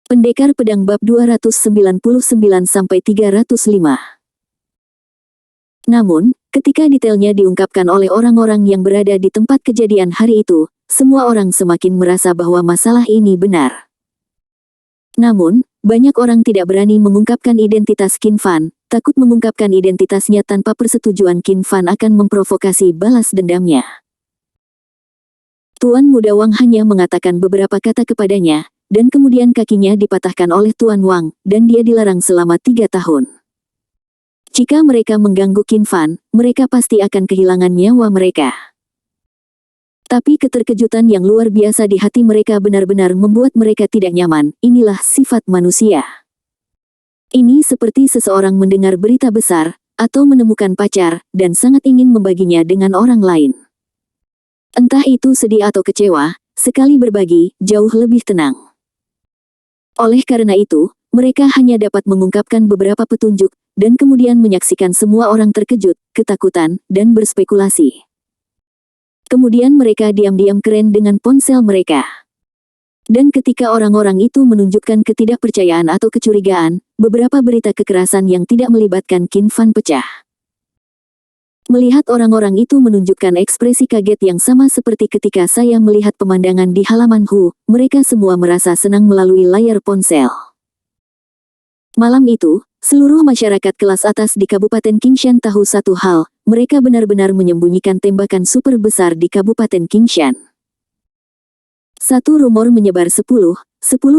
Pendekar Pedang bab 299-305. Namun, ketika detailnya diungkapkan oleh orang-orang yang berada di tempat kejadian hari itu, semua orang semakin merasa bahwa masalah ini benar. Namun, banyak orang tidak berani mengungkapkan identitas Qin Fan, takut mengungkapkan identitasnya tanpa persetujuan Qin Fan akan memprovokasi balas dendamnya. Tuan Muda Wang hanya mengatakan beberapa kata kepadanya, dan kemudian kakinya dipatahkan oleh Tuan Wang, dan dia dilarang selama 3 tahun. Jika mereka mengganggu Qin Fan, mereka pasti akan kehilangan nyawa mereka. Tapi keterkejutan yang luar biasa di hati mereka benar-benar membuat mereka tidak nyaman. Inilah sifat manusia. Ini seperti seseorang mendengar berita besar, atau menemukan pacar, dan sangat ingin membaginya dengan orang lain. Entah itu sedih atau kecewa, sekali berbagi, jauh lebih tenang. Oleh karena itu, mereka hanya dapat mengungkapkan beberapa petunjuk, dan kemudian menyaksikan semua orang terkejut, ketakutan, dan berspekulasi. Kemudian mereka diam-diam keren dengan ponsel mereka. Dan ketika orang-orang itu menunjukkan ketidakpercayaan atau kecurigaan, beberapa berita kekerasan yang tidak melibatkan Qin Fan pecah. Melihat orang-orang itu menunjukkan ekspresi kaget yang sama seperti ketika saya melihat pemandangan di halaman Hu, mereka semua merasa senang melalui layar ponsel. Malam itu, seluruh masyarakat kelas atas di Kabupaten Qingshan tahu satu hal, mereka benar-benar menyembunyikan tembakan super besar di Kabupaten Qingshan. Satu rumor menyebar 10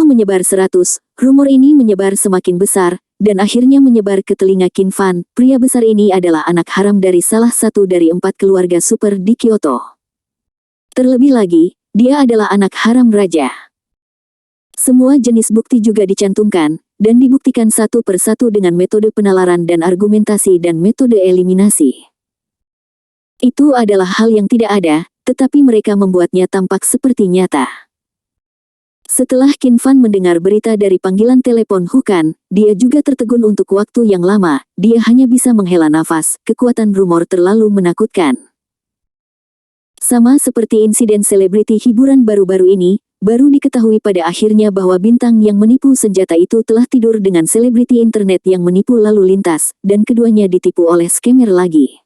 menyebar 100, rumor ini menyebar semakin besar, dan akhirnya menyebar ke telinga Qin Fan. Pria besar ini adalah anak haram dari salah satu dari 4 keluarga super di Kyoto. Terlebih lagi, dia adalah anak haram raja. Semua jenis bukti juga dicantumkan, dan dibuktikan satu persatu dengan metode penalaran dan argumentasi dan metode eliminasi. Itu adalah hal yang tidak ada, tetapi mereka membuatnya tampak seperti nyata. Setelah Qin Fan mendengar berita dari panggilan telepon Hukan, dia juga tertegun untuk waktu yang lama. Dia hanya bisa menghela nafas, kekuatan rumor terlalu menakutkan. Sama seperti insiden selebriti hiburan baru-baru ini, baru diketahui pada akhirnya bahwa bintang yang menipu senjata itu telah tidur dengan selebriti internet yang menipu lalu lintas, dan keduanya ditipu oleh scammer lagi.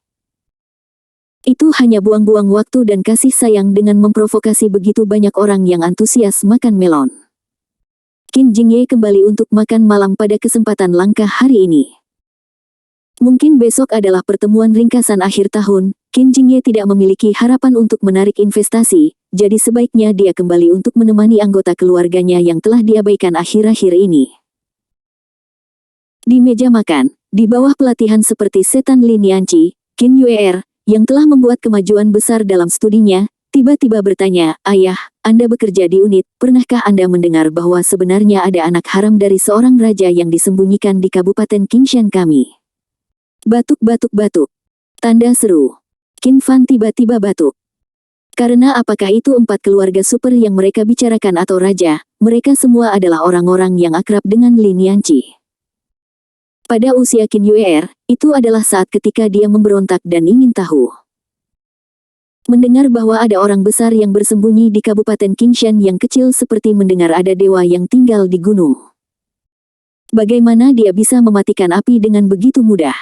Itu hanya buang-buang waktu dan kasih sayang dengan memprovokasi begitu banyak orang yang antusias makan melon. Qin Jingye kembali untuk makan malam pada kesempatan langka hari ini. Mungkin besok adalah pertemuan ringkasan akhir tahun, Qin Jingye tidak memiliki harapan untuk menarik investasi, jadi sebaiknya dia kembali untuk menemani anggota keluarganya yang telah diabaikan akhir-akhir ini. Di meja makan, di bawah pelatihan seperti setan Lin Yanqi, Qin Yuer, yang telah membuat kemajuan besar dalam studinya, tiba-tiba bertanya, "Ayah, Anda bekerja di unit, pernahkah Anda mendengar bahwa sebenarnya ada anak haram dari seorang raja yang disembunyikan di Kabupaten Qingshan kami?" Batuk-batuk-batuk. Tanda seru. Qin Fan tiba-tiba batuk. Karena apakah itu 4 keluarga super yang mereka bicarakan atau raja, mereka semua adalah orang-orang yang akrab dengan Lin Yanqi. Pada usia Qin Yuer, itu adalah saat ketika dia memberontak dan ingin tahu. Mendengar bahwa ada orang besar yang bersembunyi di Kabupaten Qingshan yang kecil seperti mendengar ada dewa yang tinggal di gunung. Bagaimana dia bisa mematikan api dengan begitu mudah?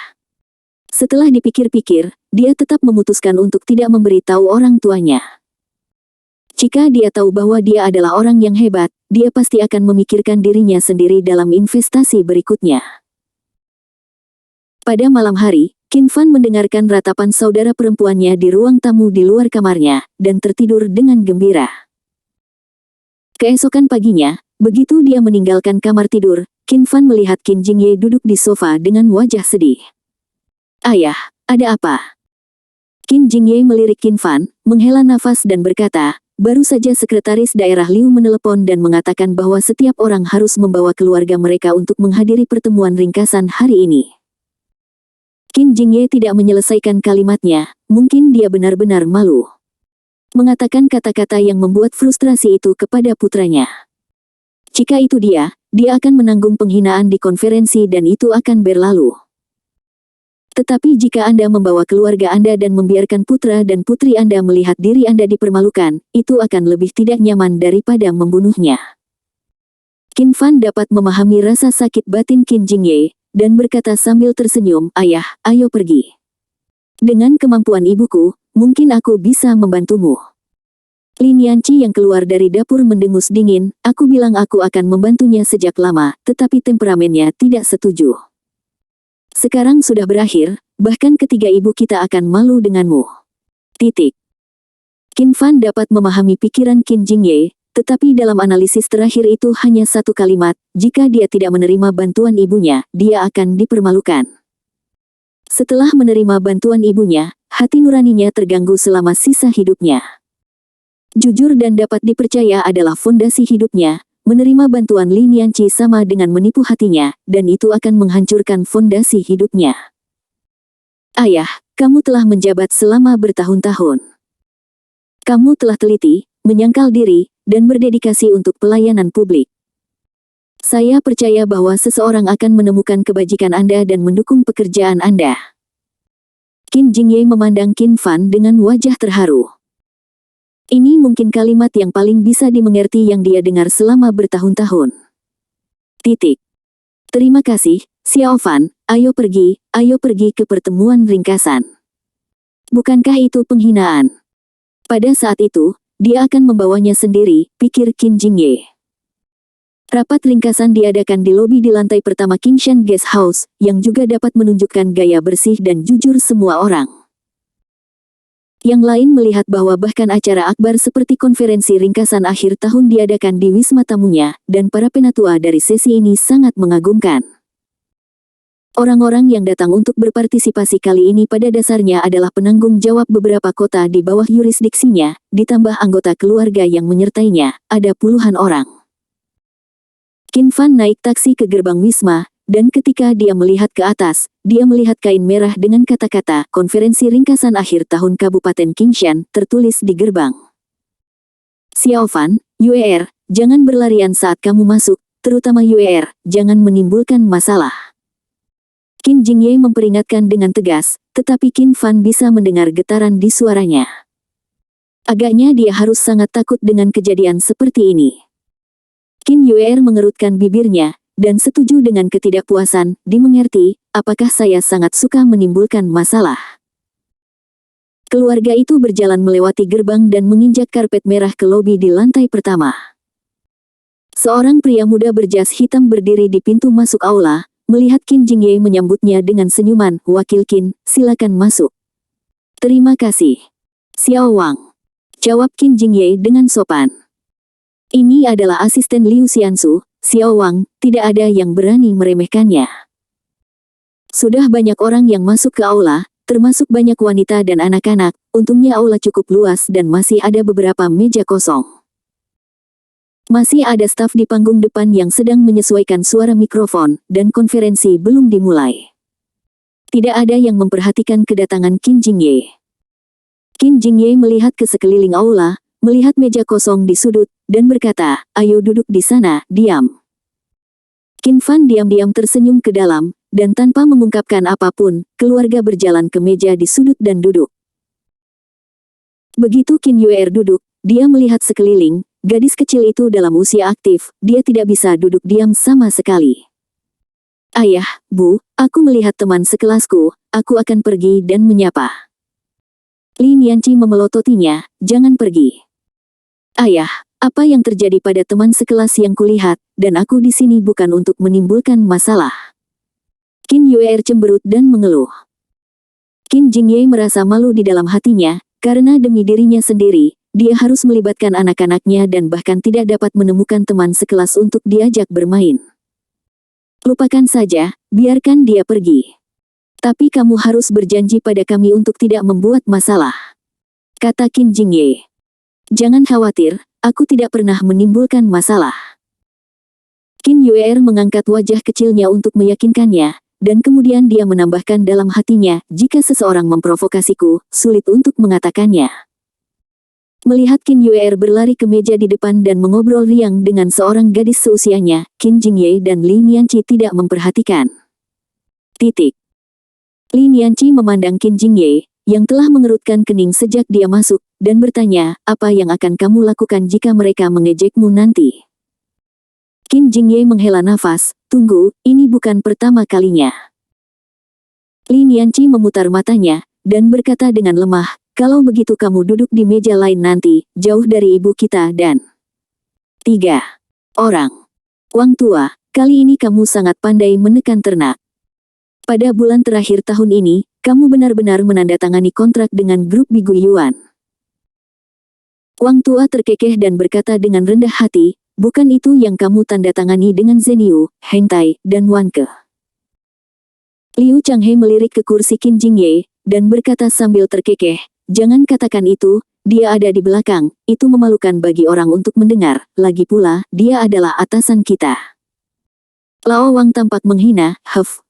Setelah dipikir-pikir, dia tetap memutuskan untuk tidak memberitahu orang tuanya. Jika dia tahu bahwa dia adalah orang yang hebat, dia pasti akan memikirkan dirinya sendiri dalam investasi berikutnya. Pada malam hari, Qin Fan mendengarkan ratapan saudara perempuannya di ruang tamu di luar kamarnya, dan tertidur dengan gembira. Keesokan paginya, begitu dia meninggalkan kamar tidur, Qin Fan melihat Qin Jingye duduk di sofa dengan wajah sedih. "Ayah, ada apa?" Qin Jingye melirik Qin Fan, menghela nafas dan berkata, "Baru saja sekretaris daerah Liu menelepon dan mengatakan bahwa setiap orang harus membawa keluarga mereka untuk menghadiri pertemuan ringkasan hari ini." Qin Jingye tidak menyelesaikan kalimatnya, mungkin dia benar-benar malu. Mengatakan kata-kata yang membuat frustrasi itu kepada putranya. Jika itu dia akan menanggung penghinaan di konferensi dan itu akan berlalu. Tetapi jika Anda membawa keluarga Anda dan membiarkan putra dan putri Anda melihat diri Anda dipermalukan, itu akan lebih tidak nyaman daripada membunuhnya. Qin Fan dapat memahami rasa sakit batin Qin Jingye, dan berkata sambil tersenyum, "Ayah, ayo pergi. Dengan kemampuan ibuku, mungkin aku bisa membantumu." Lin Yanqi yang keluar dari dapur mendengus dingin, "Aku bilang aku akan membantunya sejak lama, tetapi temperamennya tidak setuju. Sekarang sudah berakhir, bahkan ketiga ibu kita akan malu denganmu." Titik. Qin Fan dapat memahami pikiran Qin Jingye, tetapi dalam analisis terakhir itu hanya satu kalimat, jika dia tidak menerima bantuan ibunya, dia akan dipermalukan. Setelah menerima bantuan ibunya, hati nuraninya terganggu selama sisa hidupnya. Jujur dan dapat dipercaya adalah fondasi hidupnya, menerima bantuan Lin Yanqi sama dengan menipu hatinya, dan itu akan menghancurkan fondasi hidupnya. "Ayah, kamu telah menjabat selama bertahun-tahun. Kamu telah teliti, menyangkal diri, dan berdedikasi untuk pelayanan publik. Saya percaya bahwa seseorang akan menemukan kebajikan Anda dan mendukung pekerjaan Anda." Qin Jingye memandang Qin Fan dengan wajah terharu. Ini mungkin kalimat yang paling bisa dimengerti yang dia dengar selama bertahun-tahun. Titik. "Terima kasih, Xiao Fan, ayo pergi ke pertemuan ringkasan." Bukankah itu penghinaan? Pada saat itu, dia akan membawanya sendiri, pikir Qin Jingye. Rapat ringkasan diadakan di lobi di lantai pertama Kingshan Guest House, yang juga dapat menunjukkan gaya bersih dan jujur semua orang. Yang lain melihat bahwa bahkan acara akbar seperti konferensi ringkasan akhir tahun diadakan di wisma tamunya, dan para penatua dari sesi ini sangat mengagumkan. Orang-orang yang datang untuk berpartisipasi kali ini pada dasarnya adalah penanggung jawab beberapa kota di bawah yurisdiksinya, ditambah anggota keluarga yang menyertainya, ada puluhan orang. Qin Fan naik taksi ke gerbang wisma, dan ketika dia melihat ke atas, dia melihat kain merah dengan kata-kata "Konferensi Ringkasan Akhir Tahun Kabupaten Kingshan" tertulis di gerbang. "Xiao Fan, Yuer, jangan berlarian saat kamu masuk, terutama Yuer, jangan menimbulkan masalah." Qin Jingye memperingatkan dengan tegas, tetapi Qin Fan bisa mendengar getaran di suaranya. Agaknya dia harus sangat takut dengan kejadian seperti ini. Qin Yuer mengerutkan bibirnya, dan setuju dengan ketidakpuasan, "Dimengerti, apakah saya sangat suka menimbulkan masalah?" Keluarga itu berjalan melewati gerbang dan menginjak karpet merah ke lobi di lantai pertama. Seorang pria muda berjas hitam berdiri di pintu masuk aula, melihat Qin Jingye menyambutnya dengan senyuman, "Wakil Qin, silakan masuk." "Terima kasih, Xiao Wang," jawab Qin Jingye dengan sopan. "Ini adalah asisten Liu Xiansu, Xiao Wang, tidak ada yang berani meremehkannya." Sudah banyak orang yang masuk ke aula, termasuk banyak wanita dan anak-anak, untungnya aula cukup luas dan masih ada beberapa meja kosong. Masih ada staf di panggung depan yang sedang menyesuaikan suara mikrofon, dan konferensi belum dimulai. Tidak ada yang memperhatikan kedatangan Qin Jingye. Qin Jingye melihat ke sekeliling aula, melihat meja kosong di sudut, dan berkata, "Ayo duduk di sana, diam." Qin Fan diam-diam tersenyum ke dalam, dan tanpa mengungkapkan apapun, keluarga berjalan ke meja di sudut dan duduk. Begitu Qin Yuer duduk, dia melihat sekeliling. Gadis kecil itu dalam usia aktif, dia tidak bisa duduk diam sama sekali. "Ayah, Bu, aku melihat teman sekelasku, aku akan pergi dan menyapa." Lin Yanqi memelototinya, "Jangan pergi. Ayah, apa yang terjadi pada teman sekelas yang kulihat, dan aku di sini bukan untuk menimbulkan masalah." Qin Yuer cemberut dan mengeluh. Qin Jingye merasa malu di dalam hatinya, karena demi dirinya sendiri, dia harus melibatkan anak-anaknya dan bahkan tidak dapat menemukan teman sekelas untuk diajak bermain. "Lupakan saja, biarkan dia pergi. Tapi kamu harus berjanji pada kami untuk tidak membuat masalah," kata Qin Jingye. "Jangan khawatir, aku tidak pernah menimbulkan masalah." Qin Yuer mengangkat wajah kecilnya untuk meyakinkannya, dan kemudian dia menambahkan dalam hatinya, "Jika seseorang memprovokasiku, sulit untuk mengatakannya." Melihat Qin Yuer berlari ke meja di depan dan mengobrol riang dengan seorang gadis seusianya, Qin Jingye dan Lin Yanqi tidak memperhatikan. Titik. Lin Yanqi memandang Qin Jingye, yang telah mengerutkan kening sejak dia masuk, dan bertanya, "Apa yang akan kamu lakukan jika mereka mengejekmu nanti?" Qin Jingye menghela nafas, tunggu, ini bukan pertama kalinya. Lin Yanqi memutar matanya, dan berkata dengan lemah, kalau begitu kamu duduk di meja lain nanti, jauh dari ibu kita dan 3 orang. Wang tua, kali ini kamu sangat pandai menekan ternak. Pada bulan terakhir tahun ini, kamu benar-benar menandatangani kontrak dengan grup Bigu Yuan. Wang tua terkekeh dan berkata dengan rendah hati, bukan itu yang kamu tandatangani dengan Zhenyu, Heng Tai, dan Wan Ke. Liu Changhe melirik ke kursi Qin Jingye, dan berkata sambil terkekeh, jangan katakan itu, dia ada di belakang, itu memalukan bagi orang untuk mendengar, lagi pula, dia adalah atasan kita. Lao Wang tampak menghina,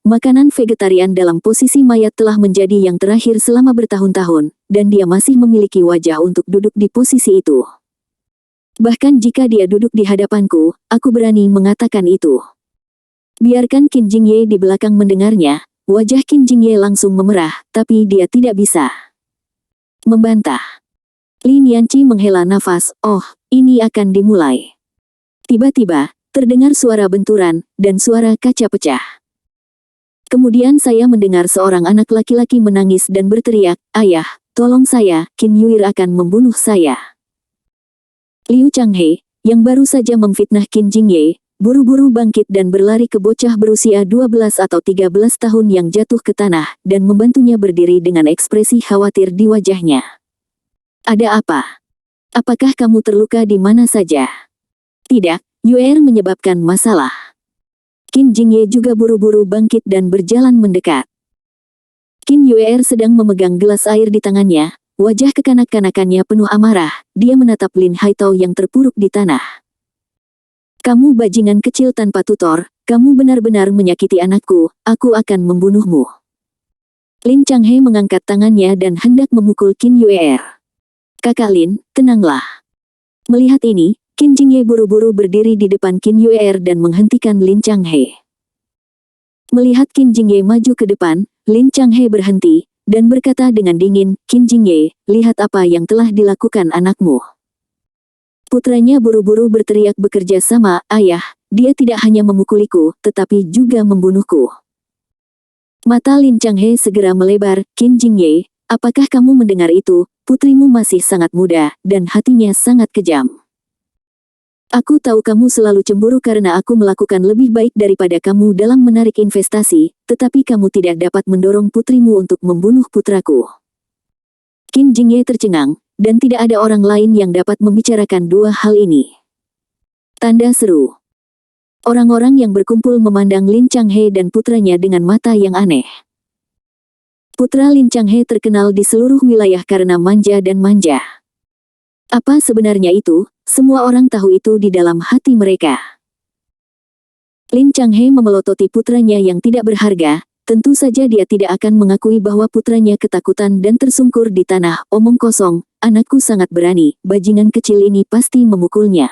makanan vegetarian dalam posisi mayat telah menjadi yang terakhir selama bertahun-tahun, dan dia masih memiliki wajah untuk duduk di posisi itu. Bahkan jika dia duduk di hadapanku, aku berani mengatakan itu. Biarkan Qin Jingye di belakang mendengarnya, wajah Qin Jingye langsung memerah, tapi dia tidak bisa membantah. Lin Yanqi menghela nafas, ini akan dimulai. Tiba-tiba, terdengar suara benturan, dan suara kaca pecah. Kemudian saya mendengar seorang anak laki-laki menangis dan berteriak, ayah, tolong saya, Qin Yuir akan membunuh saya. Liu Changhe, yang baru saja memfitnah Qin Jingye, buru-buru bangkit dan berlari ke bocah berusia 12 atau 13 tahun yang jatuh ke tanah, dan membantunya berdiri dengan ekspresi khawatir di wajahnya. Ada apa? Apakah kamu terluka di mana saja? Tidak. Yuer menyebabkan masalah. Qin Jingye juga buru-buru bangkit dan berjalan mendekat. Qin Yuer sedang memegang gelas air di tangannya, wajah kekanak-kanakannya penuh amarah, dia menatap Lin Haitao yang terpuruk di tanah. Kamu bajingan kecil tanpa tutor, kamu benar-benar menyakiti anakku, aku akan membunuhmu. Lin Changhe mengangkat tangannya dan hendak memukul Qin Yuer. Kakak Lin, tenanglah. Melihat ini, Qin Jingye buru-buru berdiri di depan Qin Yuer dan menghentikan Lin Changhe. Melihat Qin Jingye maju ke depan, Lin Changhe berhenti, dan berkata dengan dingin, Qin Jingye, lihat apa yang telah dilakukan anakmu. Putranya buru-buru berteriak bekerja sama, ayah, dia tidak hanya memukuliku, tetapi juga membunuhku. Mata Lin Changhe segera melebar, Qin Jingye, apakah kamu mendengar itu, putrimu masih sangat muda, dan hatinya sangat kejam. Aku tahu kamu selalu cemburu karena aku melakukan lebih baik daripada kamu dalam menarik investasi, tetapi kamu tidak dapat mendorong putrimu untuk membunuh putraku. Qin Jingye tercengang, dan tidak ada orang lain yang dapat membicarakan dua hal ini. Tanda seru. Orang-orang yang berkumpul memandang Lin Changhe dan putranya dengan mata yang aneh. Putra Lin Changhe terkenal di seluruh wilayah karena manja dan manja. Apa sebenarnya itu? Semua orang tahu itu di dalam hati mereka. Lin Changhe memelototi putranya yang tidak berharga, tentu saja dia tidak akan mengakui bahwa putranya ketakutan dan tersungkur di tanah, omong kosong, anakku sangat berani, bajingan kecil ini pasti memukulnya.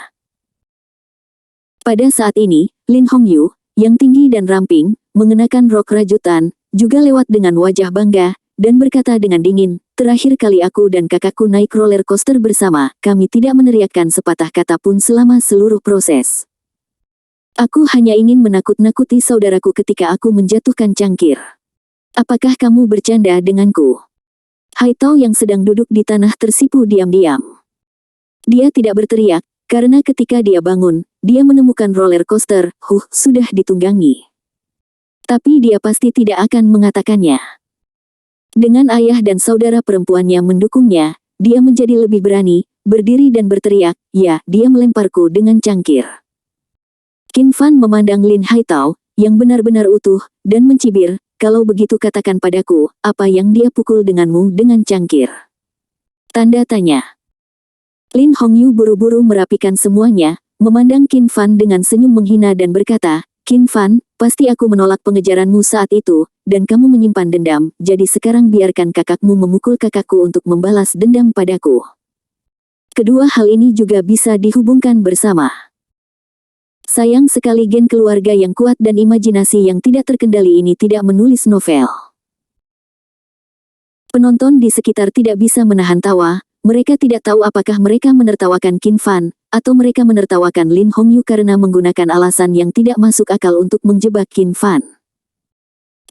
Pada saat ini, Lin Hongyu, yang tinggi dan ramping, mengenakan rok rajutan, juga lewat dengan wajah bangga, dan berkata dengan dingin, terakhir kali aku dan kakakku naik roller coaster bersama, kami tidak meneriakkan sepatah kata pun selama seluruh proses. Aku hanya ingin menakut-nakuti saudaraku ketika aku menjatuhkan cangkir. Apakah kamu bercanda denganku? Haitao yang sedang duduk di tanah tersipu diam-diam. Dia tidak berteriak, karena ketika dia bangun, dia menemukan roller coaster, sudah ditunggangi. Tapi dia pasti tidak akan mengatakannya. Dengan ayah dan saudara perempuannya mendukungnya, dia menjadi lebih berani, berdiri dan berteriak, ya, dia melemparku dengan cangkir. Qin Fan memandang Lin Haitao, yang benar-benar utuh, dan mencibir, kalau begitu katakan padaku, apa yang dia pukul denganmu dengan cangkir? Tanda tanya. Lin Hongyu buru-buru merapikan semuanya, memandang Qin Fan dengan senyum menghina dan berkata, Qin Fan, pasti aku menolak pengejaranmu saat itu, dan kamu menyimpan dendam, jadi sekarang biarkan kakakmu memukul kakakku untuk membalas dendam padaku. Kedua hal ini juga bisa dihubungkan bersama. Sayang sekali gen keluarga yang kuat dan imajinasi yang tidak terkendali ini tidak menulis novel. Penonton di sekitar tidak bisa menahan tawa, mereka tidak tahu apakah mereka menertawakan Qin Fan, atau mereka menertawakan Lin Hongyu karena menggunakan alasan yang tidak masuk akal untuk menjebak Qin Fan.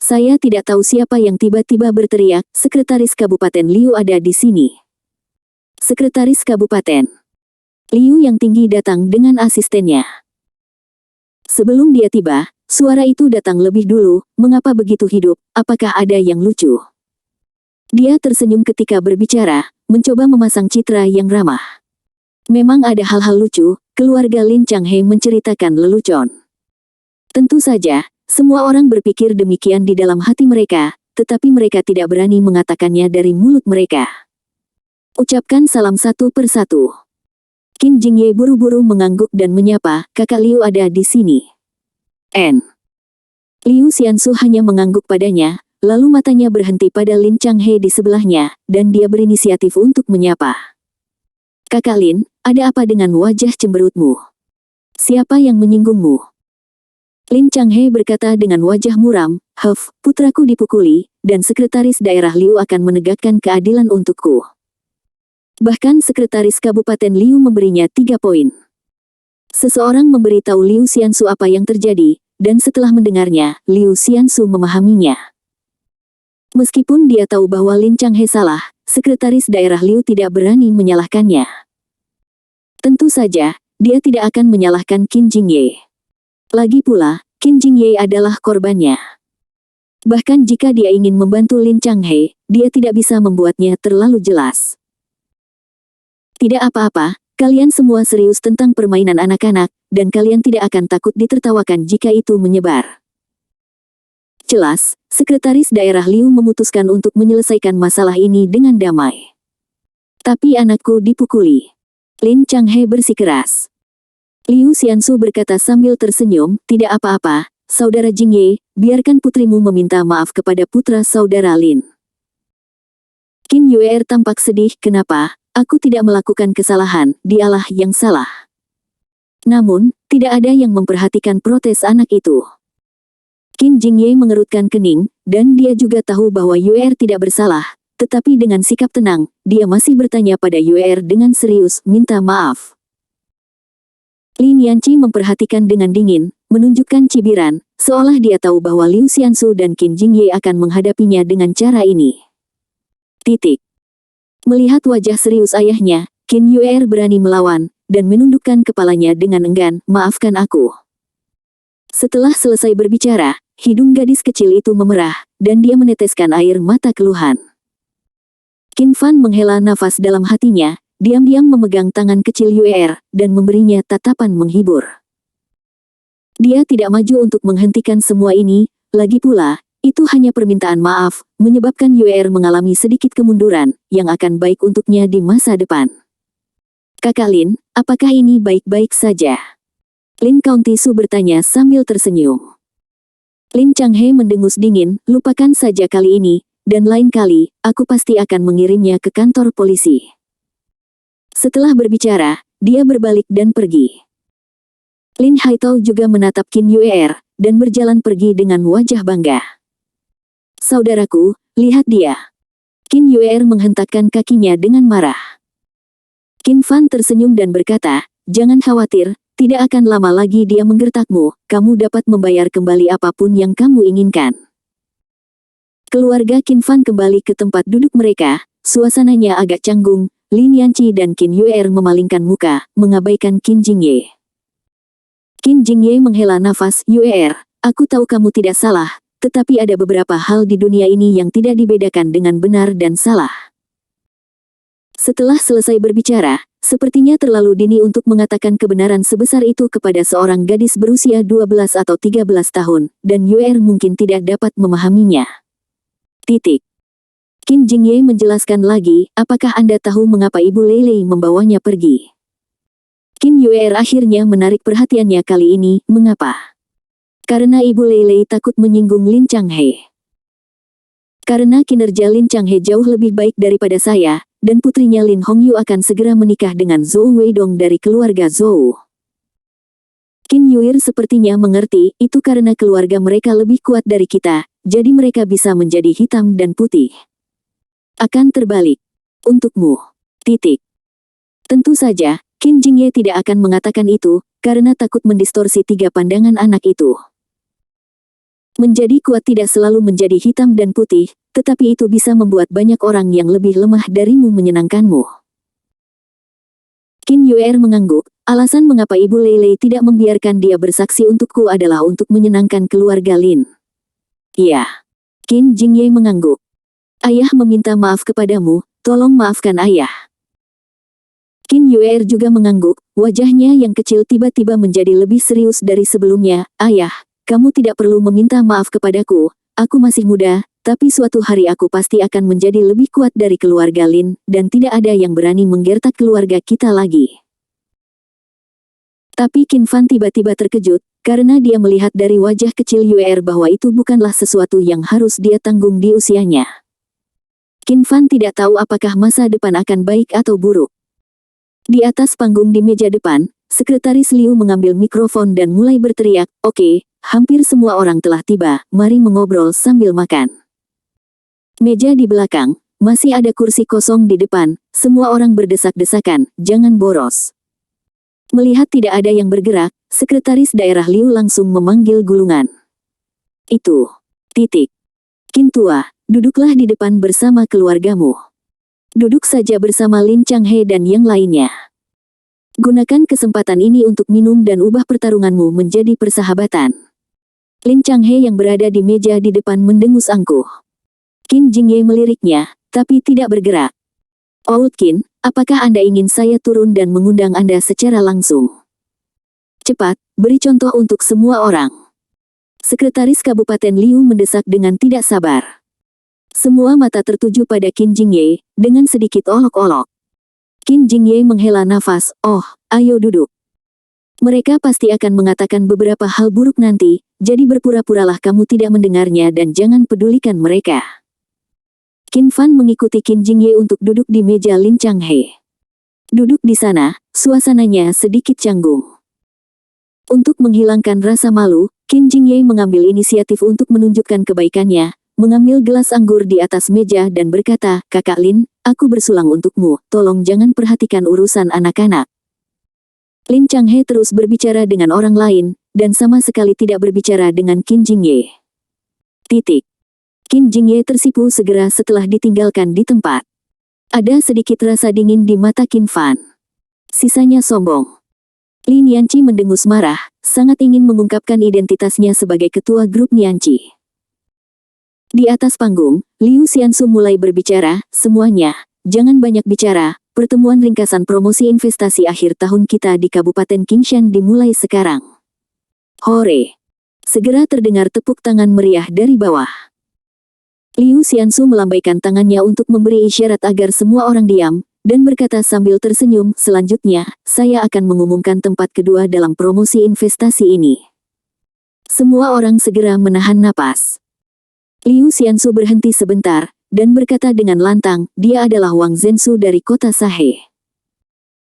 Saya tidak tahu siapa yang tiba-tiba berteriak, Sekretaris Kabupaten Liu ada di sini. Sekretaris Kabupaten Liu yang tinggi datang dengan asistennya. Sebelum dia tiba, suara itu datang lebih dulu, mengapa begitu hidup, apakah ada yang lucu? Dia tersenyum ketika berbicara, mencoba memasang citra yang ramah. Memang ada hal-hal lucu, keluarga Lin Changhe menceritakan lelucon. Tentu saja, semua orang berpikir demikian di dalam hati mereka, tetapi mereka tidak berani mengatakannya dari mulut mereka. Ucapkan salam satu persatu. Qin Jingye buru-buru mengangguk dan menyapa, kakak Liu ada di sini. Liu Xiansu hanya mengangguk padanya, lalu matanya berhenti pada Lin Changhe di sebelahnya, dan dia berinisiatif untuk menyapa. Kakak Lin, ada apa dengan wajah cemberutmu? Siapa yang menyinggungmu? Lin Changhe berkata dengan wajah muram, putraku dipukuli, dan sekretaris daerah Liu akan menegakkan keadilan untukku. Bahkan sekretaris Kabupaten Liu memberinya 3 poin. Seseorang memberitahu Liu Xiansu apa yang terjadi, dan setelah mendengarnya, Liu Xiansu memahaminya. Meskipun dia tahu bahwa Lin Changhe salah, sekretaris daerah Liu tidak berani menyalahkannya. Tentu saja, dia tidak akan menyalahkan Qin Jingye. Lagi pula, Qin Jingye adalah korbannya. Bahkan jika dia ingin membantu Lin Changhe, dia tidak bisa membuatnya terlalu jelas. Tidak apa-apa, kalian semua serius tentang permainan anak-anak, dan kalian tidak akan takut ditertawakan jika itu menyebar. Jelas, sekretaris daerah Liu memutuskan untuk menyelesaikan masalah ini dengan damai. Tapi anakku dipukuli. Lin Changhe bersikeras. Liu Xiansu berkata sambil tersenyum, tidak apa-apa, saudara Jingye, biarkan putrimu meminta maaf kepada putra saudara Lin. Qin Yuer tampak sedih, kenapa? Aku tidak melakukan kesalahan, dialah yang salah. Namun, tidak ada yang memperhatikan protes anak itu. Qin Jingye mengerutkan kening, dan dia juga tahu bahwa Yuer tidak bersalah, tetapi dengan sikap tenang, dia masih bertanya pada Yuer dengan serius, minta maaf. Lin Yanqi memperhatikan dengan dingin, menunjukkan cibiran, seolah dia tahu bahwa Liu Xiansu dan Qin Jingye akan menghadapinya dengan cara ini. Melihat wajah serius ayahnya, Qin Yuer berani melawan, dan menundukkan kepalanya dengan enggan, maafkan aku. Setelah selesai berbicara, hidung gadis kecil itu memerah, dan dia meneteskan air mata keluhan. Qin Fan menghela nafas dalam hatinya, diam-diam memegang tangan kecil Yuer, dan memberinya tatapan menghibur. Dia tidak maju untuk menghentikan semua ini, lagi pula, itu hanya permintaan maaf, menyebabkan Yuer mengalami sedikit kemunduran, yang akan baik untuknya di masa depan. Kakak Lin, apakah ini baik-baik saja? Lin County Su bertanya sambil tersenyum. Lin Changhe mendengus dingin, lupakan saja kali ini, dan lain kali, aku pasti akan mengirimnya ke kantor polisi. Setelah berbicara, dia berbalik dan pergi. Lin Haitao juga menatap Qin Yuer, dan berjalan pergi dengan wajah bangga. Saudaraku, lihat dia. Qin Yuer menghentakkan kakinya dengan marah. Qin Fan tersenyum dan berkata, jangan khawatir, tidak akan lama lagi dia menggertakmu, kamu dapat membayar kembali apapun yang kamu inginkan. Keluarga Qin Fan kembali ke tempat duduk mereka, suasananya agak canggung, Lin Yanqi dan Qin Yuer memalingkan muka, mengabaikan Qin Jingye. Qin Jingye menghela nafas, Yuer, aku tahu kamu tidak salah, tetapi ada beberapa hal di dunia ini yang tidak dibedakan dengan benar dan salah. Setelah selesai berbicara, sepertinya terlalu dini untuk mengatakan kebenaran sebesar itu kepada seorang gadis berusia 12 atau 13 tahun, dan Yuer mungkin tidak dapat memahaminya. Qin Jingye menjelaskan lagi, apakah Anda tahu mengapa Ibu Lei membawanya pergi? Qin Yuer akhirnya menarik perhatiannya kali ini, mengapa? Karena Ibu Lei takut menyinggung Lin Changhe. Karena kinerja Lin Changhe jauh lebih baik daripada saya, dan putrinya Lin Hongyu akan segera menikah dengan Zhou Weidong dari keluarga Zhou. Qin Yuer sepertinya mengerti, itu karena keluarga mereka lebih kuat dari kita, jadi mereka bisa menjadi hitam dan putih. Akan terbalik. Untukmu. Titik. Tentu saja, Qin Jingye tidak akan mengatakan itu, karena takut mendistorsi tiga pandangan anak itu. Menjadi kuat tidak selalu menjadi hitam dan putih, tetapi itu bisa membuat banyak orang yang lebih lemah darimu menyenangkanmu. Qin Yuer mengangguk, alasan mengapa Ibu Leilei tidak membiarkan dia bersaksi untukku adalah untuk menyenangkan keluarga Lin. Iya. Qin Jingye mengangguk. Ayah meminta maaf kepadamu, tolong maafkan ayah. Qin Yuer juga mengangguk, wajahnya yang kecil tiba-tiba menjadi lebih serius dari sebelumnya. Ayah, kamu tidak perlu meminta maaf kepadaku, aku masih muda, tapi suatu hari aku pasti akan menjadi lebih kuat dari keluarga Lin, dan tidak ada yang berani menggertak keluarga kita lagi. Tapi Qin Fan tiba-tiba terkejut, karena dia melihat dari wajah kecil Yuer bahwa itu bukanlah sesuatu yang harus dia tanggung di usianya. Qin Fan tidak tahu apakah masa depan akan baik atau buruk. Di atas panggung di meja depan, Sekretaris Liu mengambil mikrofon dan mulai berteriak, "Oke, hampir semua orang telah tiba, mari mengobrol sambil makan." Meja di belakang, masih ada kursi kosong di depan, semua orang berdesak-desakan, jangan boros. Melihat tidak ada yang bergerak, Sekretaris Daerah Liu langsung memanggil gulungan. Itu. Titik. Qin tua, duduklah di depan bersama keluargamu. Duduk saja bersama Lin Changhe dan yang lainnya. Gunakan kesempatan ini untuk minum dan ubah pertarunganmu menjadi persahabatan. Lin Changhe yang berada di meja di depan mendengus angkuh. Qin Jingye meliriknya, tapi tidak bergerak. Old Qin, apakah Anda ingin saya turun dan mengundang Anda secara langsung? Cepat, beri contoh untuk semua orang. Sekretaris Kabupaten Liu mendesak dengan tidak sabar. Semua mata tertuju pada Qin Jingye, dengan sedikit olok-olok. Qin Jingye menghela nafas, "Oh, ayo duduk. Mereka pasti akan mengatakan beberapa hal buruk nanti, jadi berpura-puralah kamu tidak mendengarnya dan jangan pedulikan mereka." Qin Fan mengikuti Qin Jingye untuk duduk di meja Lin Changhe. Duduk di sana, suasananya sedikit canggung. Untuk menghilangkan rasa malu, Qin Jingye mengambil inisiatif untuk menunjukkan kebaikannya, mengambil gelas anggur di atas meja dan berkata, "Kakak Lin, aku bersulang untukmu, tolong jangan perhatikan urusan anak-anak." Lin Changhe terus berbicara dengan orang lain, dan sama sekali tidak berbicara dengan Qin Jingye. Titik. Qin Jingye tersipu segera setelah ditinggalkan di tempat. Ada sedikit rasa dingin di mata Qin Fan. Sisanya sombong. Lin Yanqi mendengus marah, sangat ingin mengungkapkan identitasnya sebagai ketua grup Nianqi. Di atas panggung, Liu Xiansu mulai berbicara, "Semuanya, jangan banyak bicara, pertemuan ringkasan promosi investasi akhir tahun kita di Kabupaten Qingshan dimulai sekarang." Hore! Segera terdengar tepuk tangan meriah dari bawah. Liu Xiansu melambaikan tangannya untuk memberi isyarat agar semua orang diam, dan berkata sambil tersenyum, "Selanjutnya, saya akan mengumumkan tempat kedua dalam promosi investasi ini." Semua orang segera menahan napas. Liu Xiansu berhenti sebentar, dan berkata dengan lantang, "Dia adalah Wang Zhensu dari kota Sahe."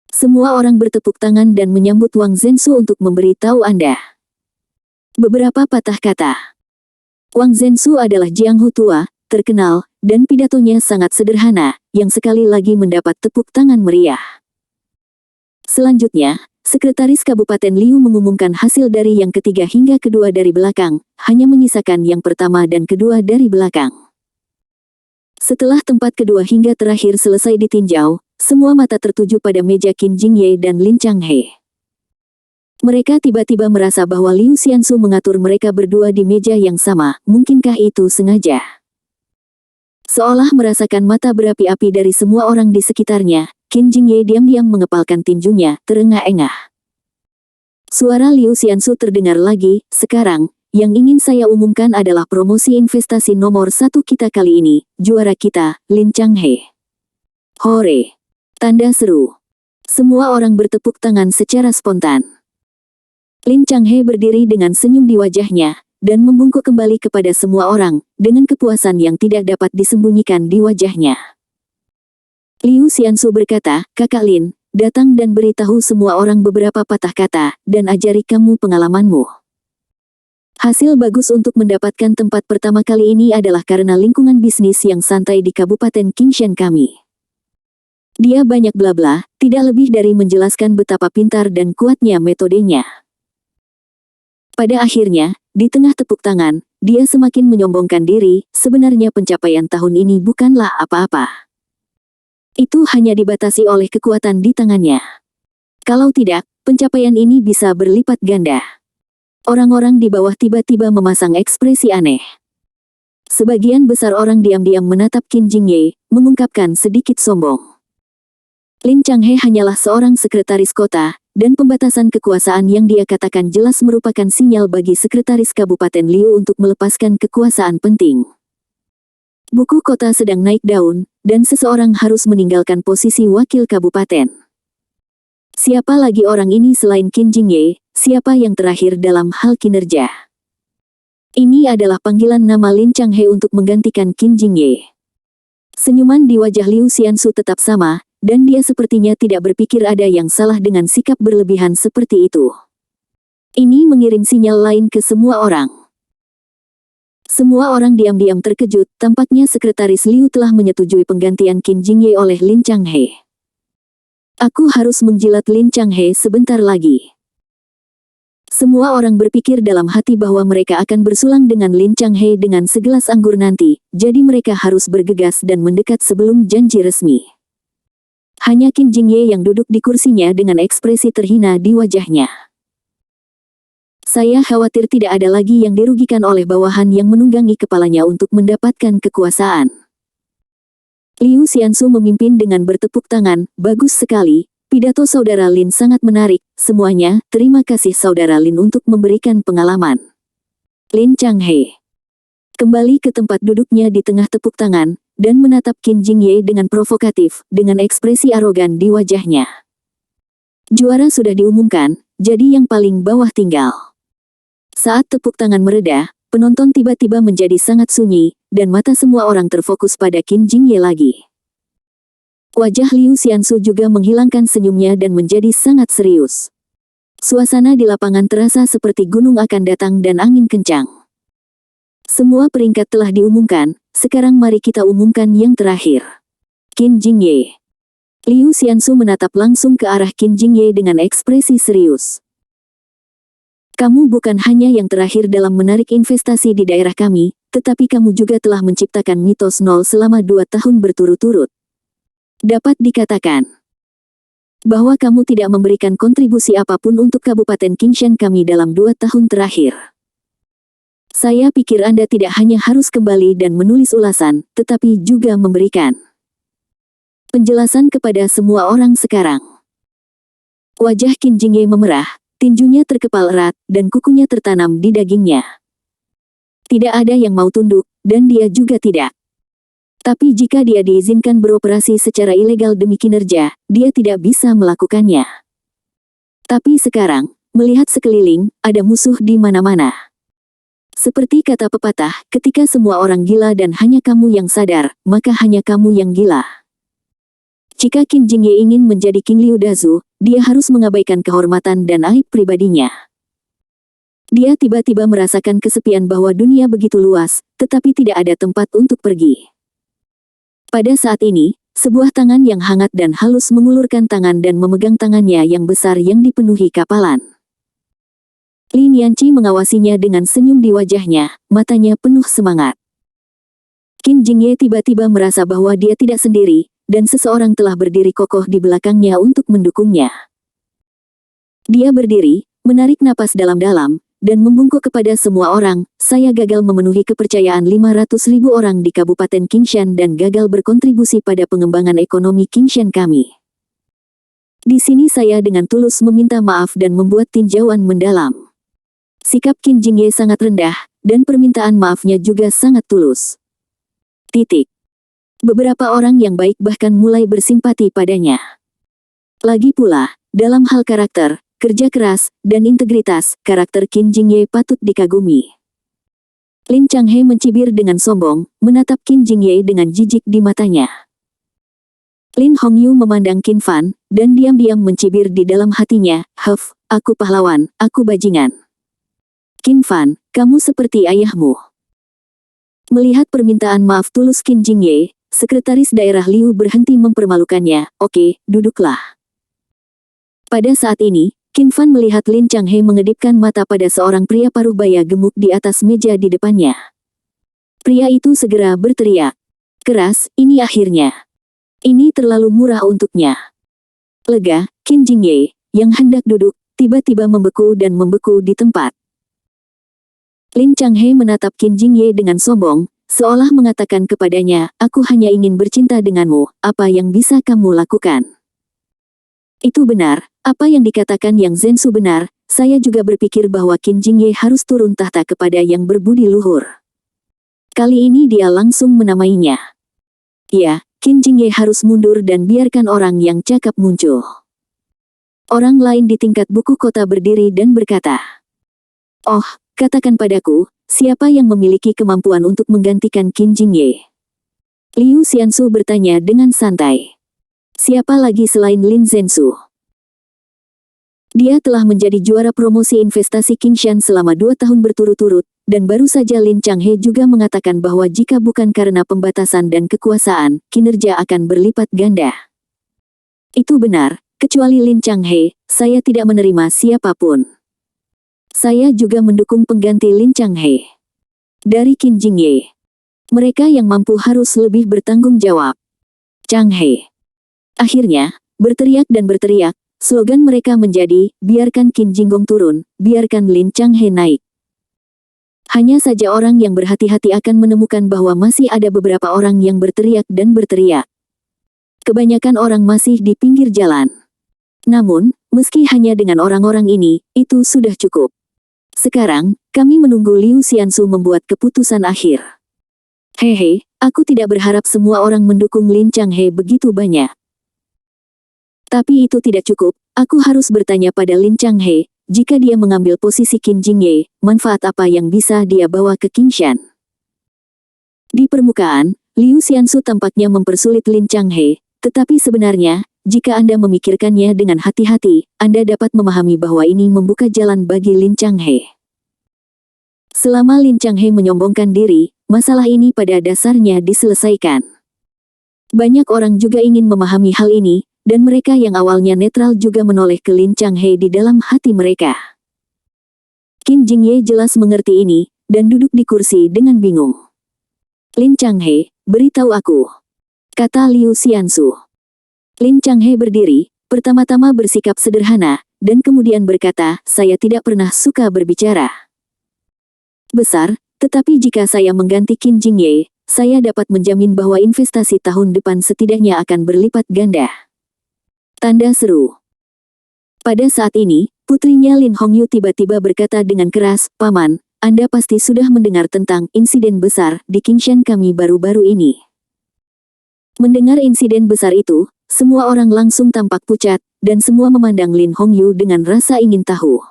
Semua orang bertepuk tangan dan menyambut Wang Zhensu untuk memberi tahu Anda. Beberapa patah kata. Wang Zhensu adalah Jianghu tua, terkenal, dan pidatonya sangat sederhana, yang sekali lagi mendapat tepuk tangan meriah. Selanjutnya, Sekretaris Kabupaten Liu mengumumkan hasil dari yang ketiga hingga kedua dari belakang, hanya menyisakan yang pertama dan kedua dari belakang. Setelah tempat kedua hingga terakhir selesai ditinjau, semua mata tertuju pada meja Qin Jingye dan Lin Changhe. Mereka tiba-tiba merasa bahwa Liu Xiansu mengatur mereka berdua di meja yang sama, mungkinkah itu sengaja? Seolah merasakan mata berapi-api dari semua orang di sekitarnya, Qin Jingye diam-diam mengepalkan tinjunya, terengah-engah. Suara Liu Xiansu terdengar lagi, "Sekarang, yang ingin saya umumkan adalah promosi investasi nomor 1 kita kali ini, juara kita, Lin Changhe." Hore! Tanda seru. Semua orang bertepuk tangan secara spontan. Lin Changhe berdiri dengan senyum di wajahnya, dan membungkuk kembali kepada semua orang, dengan kepuasan yang tidak dapat disembunyikan di wajahnya. Liu Xiansu berkata, "Kakak Lin, datang dan beritahu semua orang beberapa patah kata, dan ajari kamu pengalamanmu." Hasil bagus untuk mendapatkan tempat pertama kali ini adalah karena lingkungan bisnis yang santai di Kabupaten Qingshan kami. Dia banyak bla-bla, tidak lebih dari menjelaskan betapa pintar dan kuatnya metodenya. Pada akhirnya, di tengah tepuk tangan, dia semakin menyombongkan diri, sebenarnya pencapaian tahun ini bukanlah apa-apa. Itu hanya dibatasi oleh kekuatan di tangannya. Kalau tidak, pencapaian ini bisa berlipat ganda. Orang-orang di bawah tiba-tiba memasang ekspresi aneh. Sebagian besar orang diam-diam menatap Qin Jingye, mengungkapkan sedikit sombong. Lin Changhe hanyalah seorang sekretaris kota, dan pembatasan kekuasaan yang dia katakan jelas merupakan sinyal bagi sekretaris Kabupaten Liu untuk melepaskan kekuasaan penting. Buku kota sedang naik daun, dan seseorang harus meninggalkan posisi wakil kabupaten. Siapa lagi orang ini selain Qin Jingye? Siapa yang terakhir dalam hal kinerja? Ini adalah panggilan nama Lin Changhe untuk menggantikan Qin Jingye. Senyuman di wajah Liu Xiansu tetap sama, dan dia sepertinya tidak berpikir ada yang salah dengan sikap berlebihan seperti itu. Ini mengirim sinyal lain ke semua orang. Semua orang diam-diam terkejut, tampaknya sekretaris Liu telah menyetujui penggantian Qin Jingye oleh Lin Changhe. Aku harus menjilat Lin Changhe sebentar lagi. Semua orang berpikir dalam hati bahwa mereka akan bersulang dengan Lin Changhe dengan segelas anggur nanti, jadi mereka harus bergegas dan mendekat sebelum janji resmi. Hanya Qin Jingye yang duduk di kursinya dengan ekspresi terhina di wajahnya. Saya khawatir tidak ada lagi yang dirugikan oleh bawahan yang menunggangi kepalanya untuk mendapatkan kekuasaan. Liu Xiansu memimpin dengan bertepuk tangan, bagus sekali. Pidato Saudara Lin sangat menarik, semuanya, terima kasih Saudara Lin untuk memberikan pengalaman. Lin Changhe kembali ke tempat duduknya di tengah tepuk tangan, dan menatap Qin Jingye dengan provokatif, dengan ekspresi arogan di wajahnya. Juara sudah diumumkan, jadi yang paling bawah tinggal. Saat tepuk tangan mereda, penonton tiba-tiba menjadi sangat sunyi, dan mata semua orang terfokus pada Qin Jingye lagi. Wajah Liu Xiansu juga menghilangkan senyumnya dan menjadi sangat serius. Suasana di lapangan terasa seperti gunung akan datang dan angin kencang. Semua peringkat telah diumumkan, sekarang mari kita umumkan yang terakhir. Qin Jingye. Liu Xiansu menatap langsung ke arah Qin Jingye dengan ekspresi serius. Kamu bukan hanya yang terakhir dalam menarik investasi di daerah kami, tetapi kamu juga telah menciptakan mitos nol selama 2 tahun berturut-turut. Dapat dikatakan bahwa kamu tidak memberikan kontribusi apapun untuk Kabupaten Qingshan kami dalam 2 tahun terakhir. Saya pikir Anda tidak hanya harus kembali dan menulis ulasan, tetapi juga memberikan penjelasan kepada semua orang sekarang. Wajah Qin Jingye memerah, tinjunya terkepal erat, dan kukunya tertanam di dagingnya. Tidak ada yang mau tunduk, dan dia juga tidak. Tapi jika dia diizinkan beroperasi secara ilegal demi kinerja, dia tidak bisa melakukannya. Tapi sekarang, melihat sekeliling, ada musuh di mana-mana. Seperti kata pepatah, ketika semua orang gila dan hanya kamu yang sadar, maka hanya kamu yang gila. Jika Qin Jingye ingin menjadi King Liu Dazu, dia harus mengabaikan kehormatan dan aib pribadinya. Dia tiba-tiba merasakan kesepian bahwa dunia begitu luas, tetapi tidak ada tempat untuk pergi. Pada saat ini, sebuah tangan yang hangat dan halus mengulurkan tangan dan memegang tangannya yang besar yang dipenuhi kapalan. Lin Yanqi mengawasinya dengan senyum di wajahnya, matanya penuh semangat. Qin Jingye tiba-tiba merasa bahwa dia tidak sendiri, dan seseorang telah berdiri kokoh di belakangnya untuk mendukungnya. Dia berdiri, menarik napas dalam-dalam, dan membungkuk kepada semua orang, saya gagal memenuhi kepercayaan 500.000 orang di Kabupaten Qingshan dan gagal berkontribusi pada pengembangan ekonomi Qingshan kami. Di sini saya dengan tulus meminta maaf dan membuat tinjauan mendalam. Sikap Qin Jingye sangat rendah, dan permintaan maafnya juga sangat tulus. Titik. Beberapa orang yang baik bahkan mulai bersimpati padanya. Lagi pula, dalam hal karakter, kerja keras, dan integritas, karakter Qin Jingye patut dikagumi. Lin Changhe mencibir dengan sombong, menatap Qin Jingye dengan jijik di matanya. Lin Hongyu memandang Qin Fan, dan diam-diam mencibir di dalam hatinya, "Huff, aku pahlawan, aku bajingan." Qin Fan, kamu seperti ayahmu. Melihat permintaan maaf tulus Qin Jingye, sekretaris daerah Liu berhenti mempermalukannya. Oke, duduklah. Pada saat ini, Qin Fan melihat Lin Changhe mengedipkan mata pada seorang pria paruh baya gemuk di atas meja di depannya. Pria itu segera berteriak keras, ini akhirnya. Ini terlalu murah untuknya. Lega, Qin Jingye, yang hendak duduk, tiba-tiba membeku dan membeku di tempat. Lin Changhe menatap Qin Jingye dengan sombong, seolah mengatakan kepadanya, aku hanya ingin bercinta denganmu, apa yang bisa kamu lakukan? Itu benar, apa yang dikatakan Yang Zhensu benar, saya juga berpikir bahwa Qin Jingye harus turun tahta kepada yang berbudi luhur. Kali ini dia langsung menamainya. Ya, Qin Jingye harus mundur dan biarkan orang yang cakap muncul. Orang lain di tingkat buku kota berdiri dan berkata, oh, katakan padaku, siapa yang memiliki kemampuan untuk menggantikan Qin Jingye? Liu Xiansu bertanya dengan santai. Siapa lagi selain Lin Zhensu? Dia telah menjadi juara promosi investasi Qingshan selama 2 tahun berturut-turut, dan baru saja Lin Changhe juga mengatakan bahwa jika bukan karena pembatasan dan kekuasaan, kinerja akan berlipat ganda. Itu benar, kecuali Lin Changhe, saya tidak menerima siapapun. Saya juga mendukung pengganti Lin Changhe. Dari Qin Jingye. Mereka yang mampu harus lebih bertanggung jawab. Changhe. Akhirnya, berteriak dan berteriak, slogan mereka menjadi, biarkan Qin Jinggong turun, biarkan Lin Changhe naik. Hanya saja orang yang berhati-hati akan menemukan bahwa masih ada beberapa orang yang berteriak dan berteriak. Kebanyakan orang masih di pinggir jalan. Namun, meski hanya dengan orang-orang ini, itu sudah cukup. Sekarang, kami menunggu Liu Xiansu membuat keputusan akhir. Hehe, aku tidak berharap semua orang mendukung Lin Changhe begitu banyak. Tapi itu tidak cukup, aku harus bertanya pada Lin Changhe, jika dia mengambil posisi Qin Jingye, manfaat apa yang bisa dia bawa ke Qingshan? Di permukaan, Liu Xiansu tampaknya mempersulit Lin Changhe, tetapi sebenarnya, jika Anda memikirkannya dengan hati-hati, Anda dapat memahami bahwa ini membuka jalan bagi Lin Changhe. Selama Lin Changhe menyombongkan diri, masalah ini pada dasarnya diselesaikan. Banyak orang juga ingin memahami hal ini, dan mereka yang awalnya netral juga menoleh ke Lin Changhe di dalam hati mereka. Qin Jingye jelas mengerti ini, dan duduk di kursi dengan bingung. Lin Changhe, beritahu aku, kata Liu Xiansu. Lin Changhe berdiri, pertama-tama bersikap sederhana, dan kemudian berkata, saya tidak pernah suka berbicara besar, tetapi jika saya mengganti Qin Jingye, saya dapat menjamin bahwa investasi tahun depan setidaknya akan berlipat ganda. Tanda seru. Pada saat ini, putrinya Lin Hongyu tiba-tiba berkata dengan keras, Paman, Anda pasti sudah mendengar tentang insiden besar di Qingshan kami baru-baru ini. Mendengar insiden besar itu, semua orang langsung tampak pucat, dan semua memandang Lin Hongyu dengan rasa ingin tahu.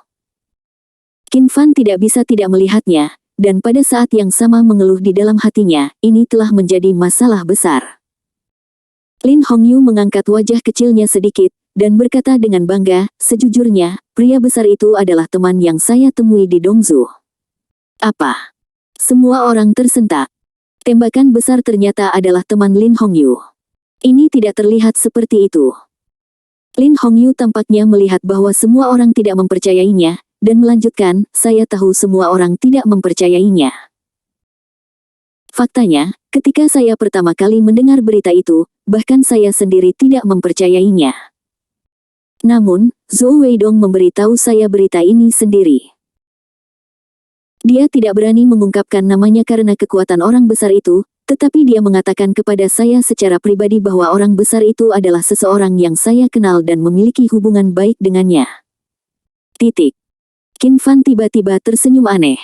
Qin Fan tidak bisa tidak melihatnya, dan pada saat yang sama mengeluh di dalam hatinya, ini telah menjadi masalah besar. Lin Hongyu mengangkat wajah kecilnya sedikit, dan berkata dengan bangga, sejujurnya, pria besar itu adalah teman yang saya temui di Dongzu. Apa? Semua orang tersentak. Tembakan besar ternyata adalah teman Lin Hongyu. Ini tidak terlihat seperti itu. Lin Hongyu tampaknya melihat bahwa semua orang tidak mempercayainya, dan melanjutkan, saya tahu semua orang tidak mempercayainya. Faktanya, ketika saya pertama kali mendengar berita itu, bahkan saya sendiri tidak mempercayainya. Namun, Zhou Weidong memberitahu saya berita ini sendiri. Dia tidak berani mengungkapkan namanya karena kekuatan orang besar itu, tetapi dia mengatakan kepada saya secara pribadi bahwa orang besar itu adalah seseorang yang saya kenal dan memiliki hubungan baik dengannya. Titik. Qin Fan tiba-tiba tersenyum aneh.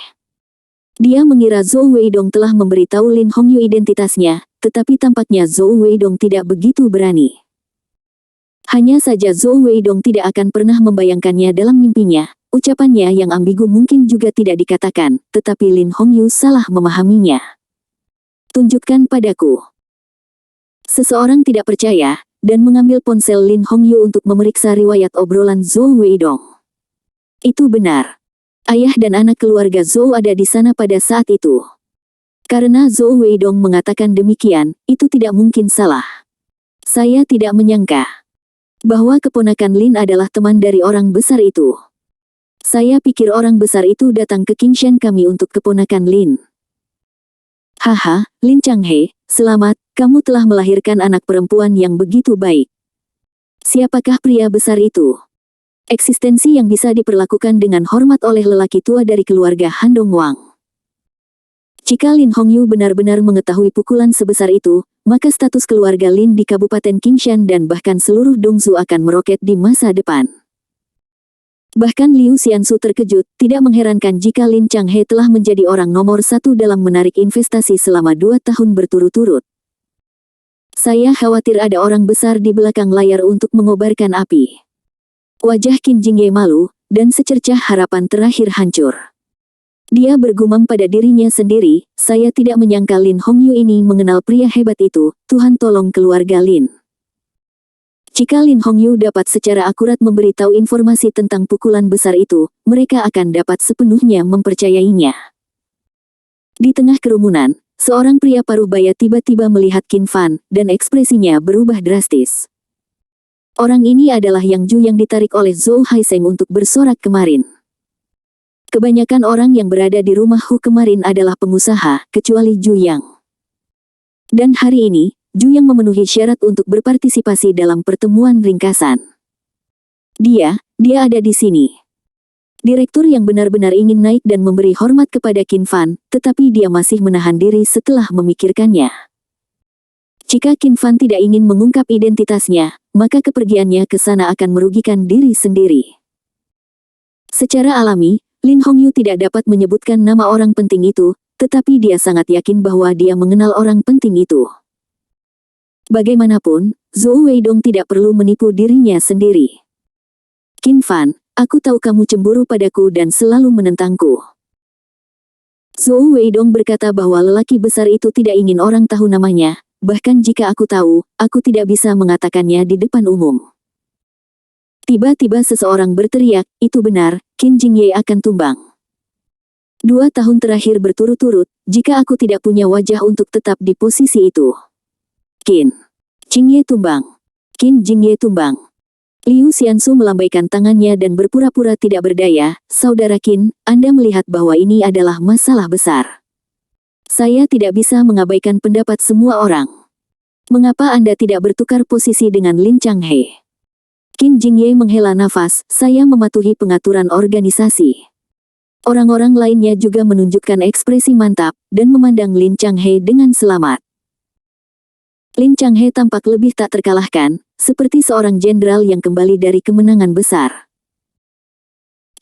Dia mengira Zhou Weidong telah memberitahu Lin Hongyu identitasnya, tetapi tampaknya Zhou Weidong tidak begitu berani. Hanya saja Zhou Weidong tidak akan pernah membayangkannya dalam mimpinya, ucapannya yang ambigu mungkin juga tidak dikatakan, tetapi Lin Hongyu salah memahaminya. Tunjukkan padaku. Seseorang tidak percaya, dan mengambil ponsel Lin Hongyu untuk memeriksa riwayat obrolan Zhou Weidong. Itu benar. Ayah dan anak keluarga Zhou ada di sana pada saat itu. Karena Zhou Weidong mengatakan demikian, itu tidak mungkin salah. Saya tidak menyangka bahwa keponakan Lin adalah teman dari orang besar itu. Saya pikir orang besar itu datang ke Qingshan kami untuk keponakan Lin. Haha, Lin Changhe, selamat, kamu telah melahirkan anak perempuan yang begitu baik. Siapakah pria besar itu? Eksistensi yang bisa diperlakukan dengan hormat oleh lelaki tua dari keluarga Han Dongwang. Jika Lin Hongyu benar-benar mengetahui pukulan sebesar itu, maka status keluarga Lin di Kabupaten Qingshan dan bahkan seluruh Dongzu akan meroket di masa depan. Bahkan Liu Xiansu terkejut, tidak mengherankan jika Lin Changhe telah menjadi orang nomor 1 dalam menarik investasi selama 2 tahun berturut-turut. Saya khawatir ada orang besar di belakang layar untuk mengobarkan api. Wajah Qin Jingye malu, dan secercah harapan terakhir hancur. Dia bergumam pada dirinya sendiri, saya tidak menyangka Lin Hongyu ini mengenal pria hebat itu, Tuhan tolong keluarga Lin. Jika Lin Hongyu dapat secara akurat memberitahu informasi tentang pukulan besar itu, mereka akan dapat sepenuhnya mempercayainya. Di tengah kerumunan, seorang pria paruh baya tiba-tiba melihat Qin Fan, dan ekspresinya berubah drastis. Orang ini adalah Yang Ju yang ditarik oleh Zhou Haisheng untuk bersorak kemarin. Kebanyakan orang yang berada di rumah Hu kemarin adalah pengusaha, kecuali Ju Yang. Dan hari ini, Ju Yang memenuhi syarat untuk berpartisipasi dalam pertemuan ringkasan. Dia ada di sini. Direktur yang benar-benar ingin naik dan memberi hormat kepada Qin Fan, tetapi dia masih menahan diri setelah memikirkannya. Jika Qin Fan tidak ingin mengungkap identitasnya, maka kepergiannya ke sana akan merugikan diri sendiri. Secara alami, Lin Hongyu tidak dapat menyebutkan nama orang penting itu, tetapi dia sangat yakin bahwa dia mengenal orang penting itu. Bagaimanapun, Zhou Weidong tidak perlu menipu dirinya sendiri. Qin Fan, aku tahu kamu cemburu padaku dan selalu menentangku. Zhou Weidong berkata bahwa lelaki besar itu tidak ingin orang tahu namanya, bahkan jika aku tahu, aku tidak bisa mengatakannya di depan umum. Tiba-tiba seseorang berteriak, itu benar, Qin Jingye akan tumbang. 2 tahun terakhir berturut-turut, jika aku tidak punya wajah untuk tetap di posisi itu. Qin Jingye tumbang. Qin Jingye tumbang. Liu Xiansu melambaikan tangannya dan berpura-pura tidak berdaya, Saudara Qin, Anda melihat bahwa ini adalah masalah besar. Saya tidak bisa mengabaikan pendapat semua orang. Mengapa Anda tidak bertukar posisi dengan Lin Changhe? Qin Jingye menghela nafas, saya mematuhi pengaturan organisasi. Orang-orang lainnya juga menunjukkan ekspresi mantap, dan memandang Lin Changhe dengan selamat. Lin Changhe tampak lebih tak terkalahkan, seperti seorang jenderal yang kembali dari kemenangan besar.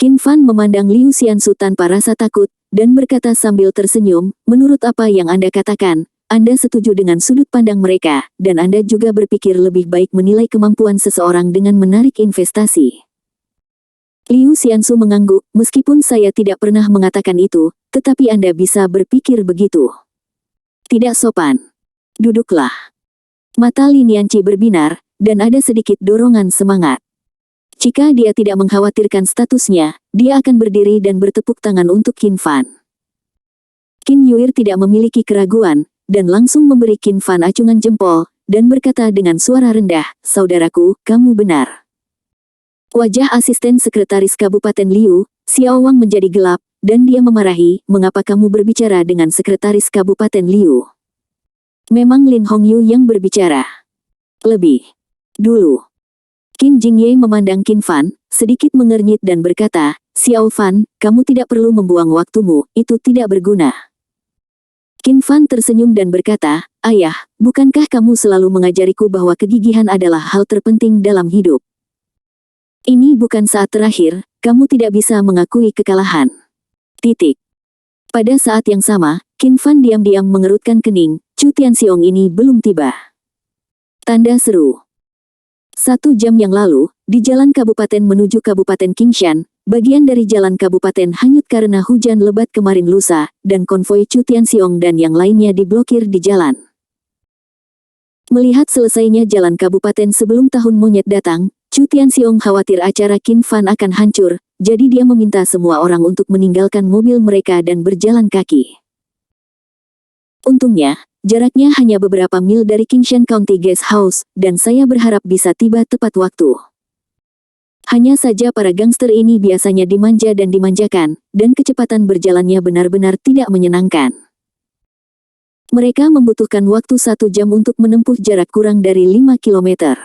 Qin Fan memandang Liu Xiansu tanpa rasa takut, dan berkata sambil tersenyum, menurut apa yang Anda katakan, Anda setuju dengan sudut pandang mereka, dan Anda juga berpikir lebih baik menilai kemampuan seseorang dengan menarik investasi. Liu Xiansu mengangguk, meskipun saya tidak pernah mengatakan itu, tetapi Anda bisa berpikir begitu. Tidak sopan. Duduklah. Mata Lin Yanqi berbinar, dan ada sedikit dorongan semangat. Jika dia tidak mengkhawatirkan statusnya, dia akan berdiri dan bertepuk tangan untuk Qin Fan. Qin Yuir tidak memiliki keraguan, dan langsung memberi Qin Fan acungan jempol, dan berkata dengan suara rendah, Saudaraku, kamu benar. Wajah asisten sekretaris Kabupaten Liu, Xiao Wang menjadi gelap, dan dia memarahi, mengapa kamu berbicara dengan sekretaris Kabupaten Liu? Memang Lin Hongyu yang berbicara. Lebih dulu. Qin Jingye memandang Qin Fan, sedikit mengernyit dan berkata, Xiao Fan, kamu tidak perlu membuang waktumu, itu tidak berguna. Qin Fan tersenyum dan berkata, Ayah, bukankah kamu selalu mengajariku bahwa kegigihan adalah hal terpenting dalam hidup? Ini bukan saat terakhir, kamu tidak bisa mengakui kekalahan. Titik. Pada saat yang sama, Qin Fan diam-diam mengerutkan kening, Chu Tianxiong ini belum tiba. Tanda seru. 1 jam yang lalu, di jalan kabupaten menuju Kabupaten Qingshan, bagian dari jalan kabupaten hanyut karena hujan lebat kemarin lusa, dan konvoi Chu Tianxiong dan yang lainnya diblokir di jalan. Melihat selesainya jalan kabupaten sebelum tahun monyet datang, Chu Tianxiong khawatir acara Qin Fan akan hancur, jadi dia meminta semua orang untuk meninggalkan mobil mereka dan berjalan kaki. Untungnya, jaraknya hanya beberapa mil dari Kingshan County Guest House, dan saya berharap bisa tiba tepat waktu. Hanya saja para gangster ini biasanya dimanja dan dimanjakan, dan kecepatan berjalannya benar-benar tidak menyenangkan. Mereka membutuhkan waktu 1 jam untuk menempuh jarak kurang dari 5 kilometer.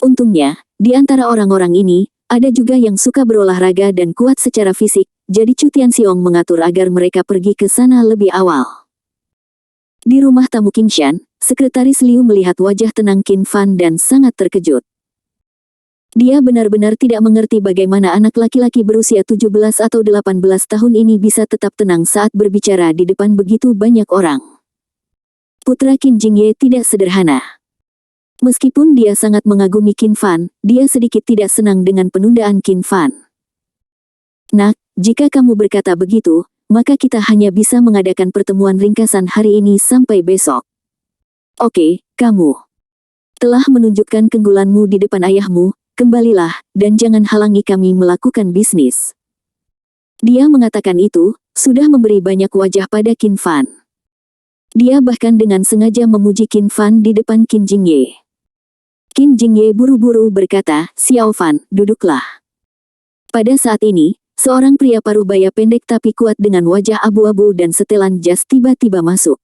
Untungnya, di antara orang-orang ini, ada juga yang suka berolahraga dan kuat secara fisik, jadi Chu Tianxiong mengatur agar mereka pergi ke sana lebih awal. Di rumah tamu Kingshan, Sekretaris Liu melihat wajah tenang Qin Fan dan sangat terkejut. Dia benar-benar tidak mengerti bagaimana anak laki-laki berusia 17 atau 18 tahun ini bisa tetap tenang saat berbicara di depan begitu banyak orang. Putra Qin Jingye tidak sederhana. Meskipun dia sangat mengagumi Qin Fan, dia sedikit tidak senang dengan penundaan Qin Fan. Nak, jika kamu berkata begitu, maka kita hanya bisa mengadakan pertemuan ringkasan hari ini sampai besok. Oke, kamu telah menunjukkan keunggulanmu di depan ayahmu, kembalilah, dan jangan halangi kami melakukan bisnis. Dia mengatakan itu, sudah memberi banyak wajah pada Qin Fan. Dia bahkan dengan sengaja memuji Qin Fan di depan Qin Jingye. Qin Jingye buru-buru berkata, Xiao Fan, duduklah. Pada saat ini, seorang pria parubaya pendek tapi kuat dengan wajah abu-abu dan setelan jas tiba-tiba masuk.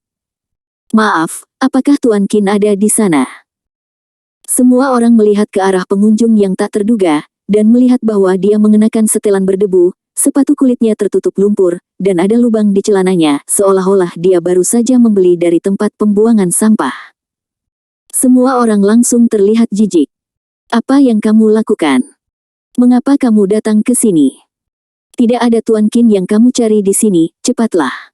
Maaf, apakah Tuan Qin ada di sana? Semua orang melihat ke arah pengunjung yang tak terduga, dan melihat bahwa dia mengenakan setelan berdebu, sepatu kulitnya tertutup lumpur, dan ada lubang di celananya, seolah-olah dia baru saja membeli dari tempat pembuangan sampah. Semua orang langsung terlihat jijik. Apa yang kamu lakukan? Mengapa kamu datang ke sini? Tidak ada Tuan Qin yang kamu cari di sini, cepatlah.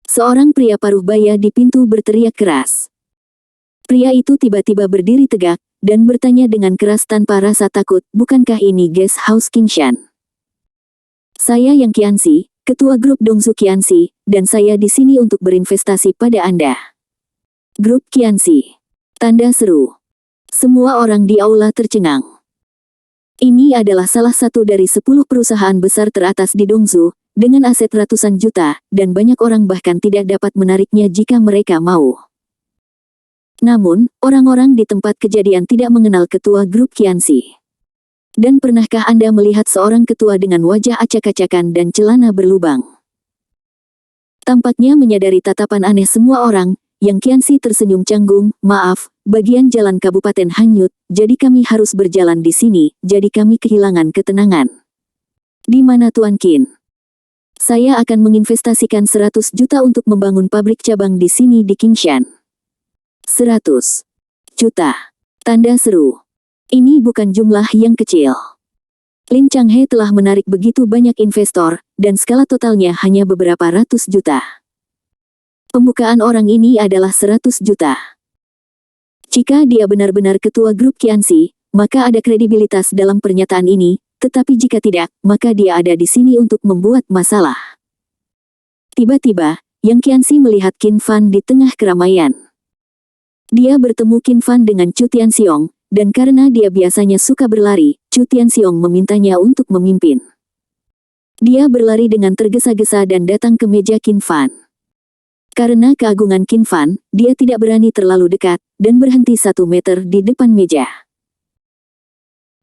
Seorang pria parubaya di pintu berteriak keras. Pria itu tiba-tiba berdiri tegak, dan bertanya dengan keras tanpa rasa takut, bukankah ini Guest House Kingshan? Saya Yang Qianxi, Ketua Grup Dongsu Qianxi, dan saya di sini untuk berinvestasi pada Anda. Grup Qianxi. Tanda seru. Semua orang di aula tercengang. Ini adalah salah satu dari 10 perusahaan besar teratas di Dongsu, dengan aset ratusan juta, dan banyak orang bahkan tidak dapat menariknya jika mereka mau. Namun, orang-orang di tempat kejadian tidak mengenal ketua grup Qianxi. Dan pernahkah Anda melihat seorang ketua dengan wajah acak-acakan dan celana berlubang? Tampaknya menyadari tatapan aneh semua orang, Yang Qianxi tersenyum canggung, maaf, bagian jalan kabupaten hanyut, jadi kami harus berjalan di sini, jadi kami kehilangan ketenangan. Di mana Tuan Qin? Saya akan menginvestasikan 100 juta untuk membangun pabrik cabang di sini di Kingshan. 100 juta. Tanda seru. Ini bukan jumlah yang kecil. Lin Changhe telah menarik begitu banyak investor, dan skala totalnya hanya beberapa ratus juta. Pembukaan orang ini adalah 100 juta. Jika dia benar-benar ketua grup Qianxi, maka ada kredibilitas dalam pernyataan ini, tetapi jika tidak, maka dia ada di sini untuk membuat masalah. Tiba-tiba, Yang Qianxi melihat Qin Fan di tengah keramaian. Dia bertemu Qin Fan dengan Chu Tianxiong, dan karena dia biasanya suka berlari, Chu Tianxiong memintanya untuk memimpin. Dia berlari dengan tergesa-gesa dan datang ke meja Qin Fan. Karena keagungan Qin Fan, dia tidak berani terlalu dekat, dan berhenti 1 meter di depan meja.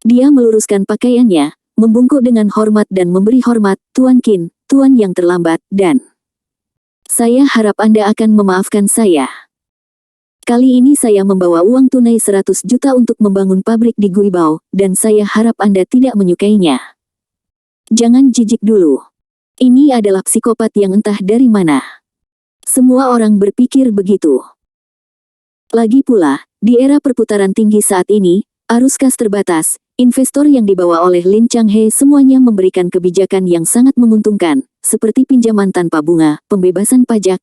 Dia meluruskan pakaiannya, membungkuk dengan hormat dan memberi hormat, Tuan Qin, Tuan yang terlambat, dan saya harap Anda akan memaafkan saya. Kali ini saya membawa uang tunai 100 juta untuk membangun pabrik di Guibao, dan saya harap Anda tidak menyukainya. Jangan jijik dulu. Ini adalah psikopat yang entah dari mana. Semua orang berpikir begitu. Lagi pula, di era perputaran tinggi saat ini, arus kas terbatas, investor yang dibawa oleh Lin Changhe semuanya memberikan kebijakan yang sangat menguntungkan, seperti pinjaman tanpa bunga, pembebasan pajak,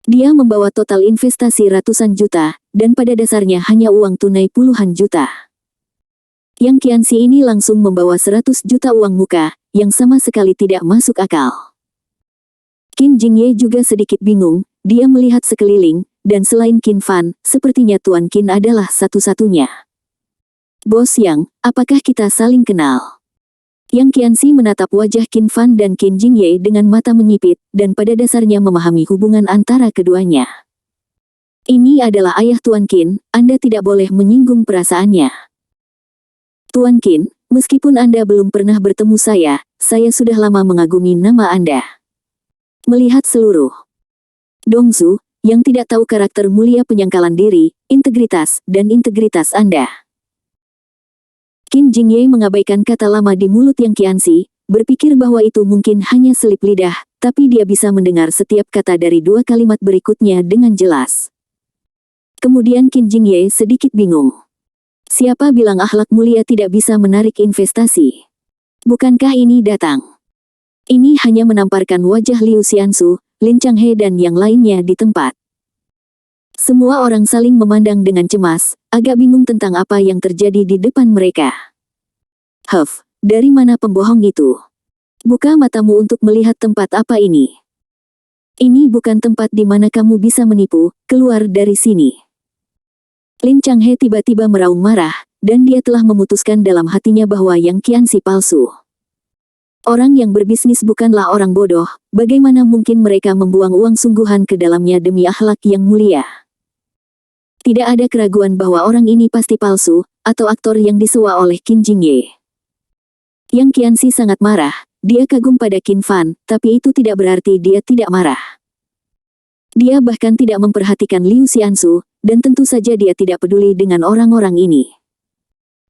Dia membawa total investasi ratusan juta, dan pada dasarnya hanya uang tunai puluhan juta. Yang Qianxi ini langsung membawa 100 juta uang muka, yang sama sekali tidak masuk akal. Qin Jingye juga sedikit bingung, dia melihat sekeliling, dan selain Qin Fan, sepertinya Tuan Qin adalah satu-satunya. Bos Yang, apakah kita saling kenal? Yang Qianxi menatap wajah Qin Fan dan Qin Jingye dengan mata menyipit, dan pada dasarnya memahami hubungan antara keduanya. Ini adalah ayah Tuan Qin, Anda tidak boleh menyinggung perasaannya. Tuan Qin, meskipun Anda belum pernah bertemu saya sudah lama mengagumi nama Anda. Melihat seluruh Dongzu, yang tidak tahu karakter mulia penyangkalan diri, integritas Anda. Qin Jingye mengabaikan kata lama di mulut Yang Qianxi, berpikir bahwa itu mungkin hanya selip lidah, tapi dia bisa mendengar setiap kata dari dua kalimat berikutnya dengan jelas. Kemudian Qin Jingye sedikit bingung. Siapa bilang akhlak mulia tidak bisa menarik investasi? Bukankah ini datang? Ini hanya menamparkan wajah Liu Xiansu, Lin Changhe dan yang lainnya di tempat. Semua orang saling memandang dengan cemas, agak bingung tentang apa yang terjadi di depan mereka. Dari mana pembohong itu? Buka matamu untuk melihat tempat apa ini. Ini bukan tempat di mana kamu bisa menipu, keluar dari sini. Lin Changhe tiba-tiba meraung marah, dan dia telah memutuskan dalam hatinya bahwa Yang Qianxi palsu. Orang yang berbisnis bukanlah orang bodoh, bagaimana mungkin mereka membuang uang sungguhan ke dalamnya demi akhlak yang mulia? Tidak ada keraguan bahwa orang ini pasti palsu, atau aktor yang disewa oleh Qin Jingye. Yang Qianxi sangat marah, dia kagum pada Qin Fan, tapi itu tidak berarti dia tidak marah. Dia bahkan tidak memperhatikan Liu Xiansu, dan tentu saja dia tidak peduli dengan orang-orang ini.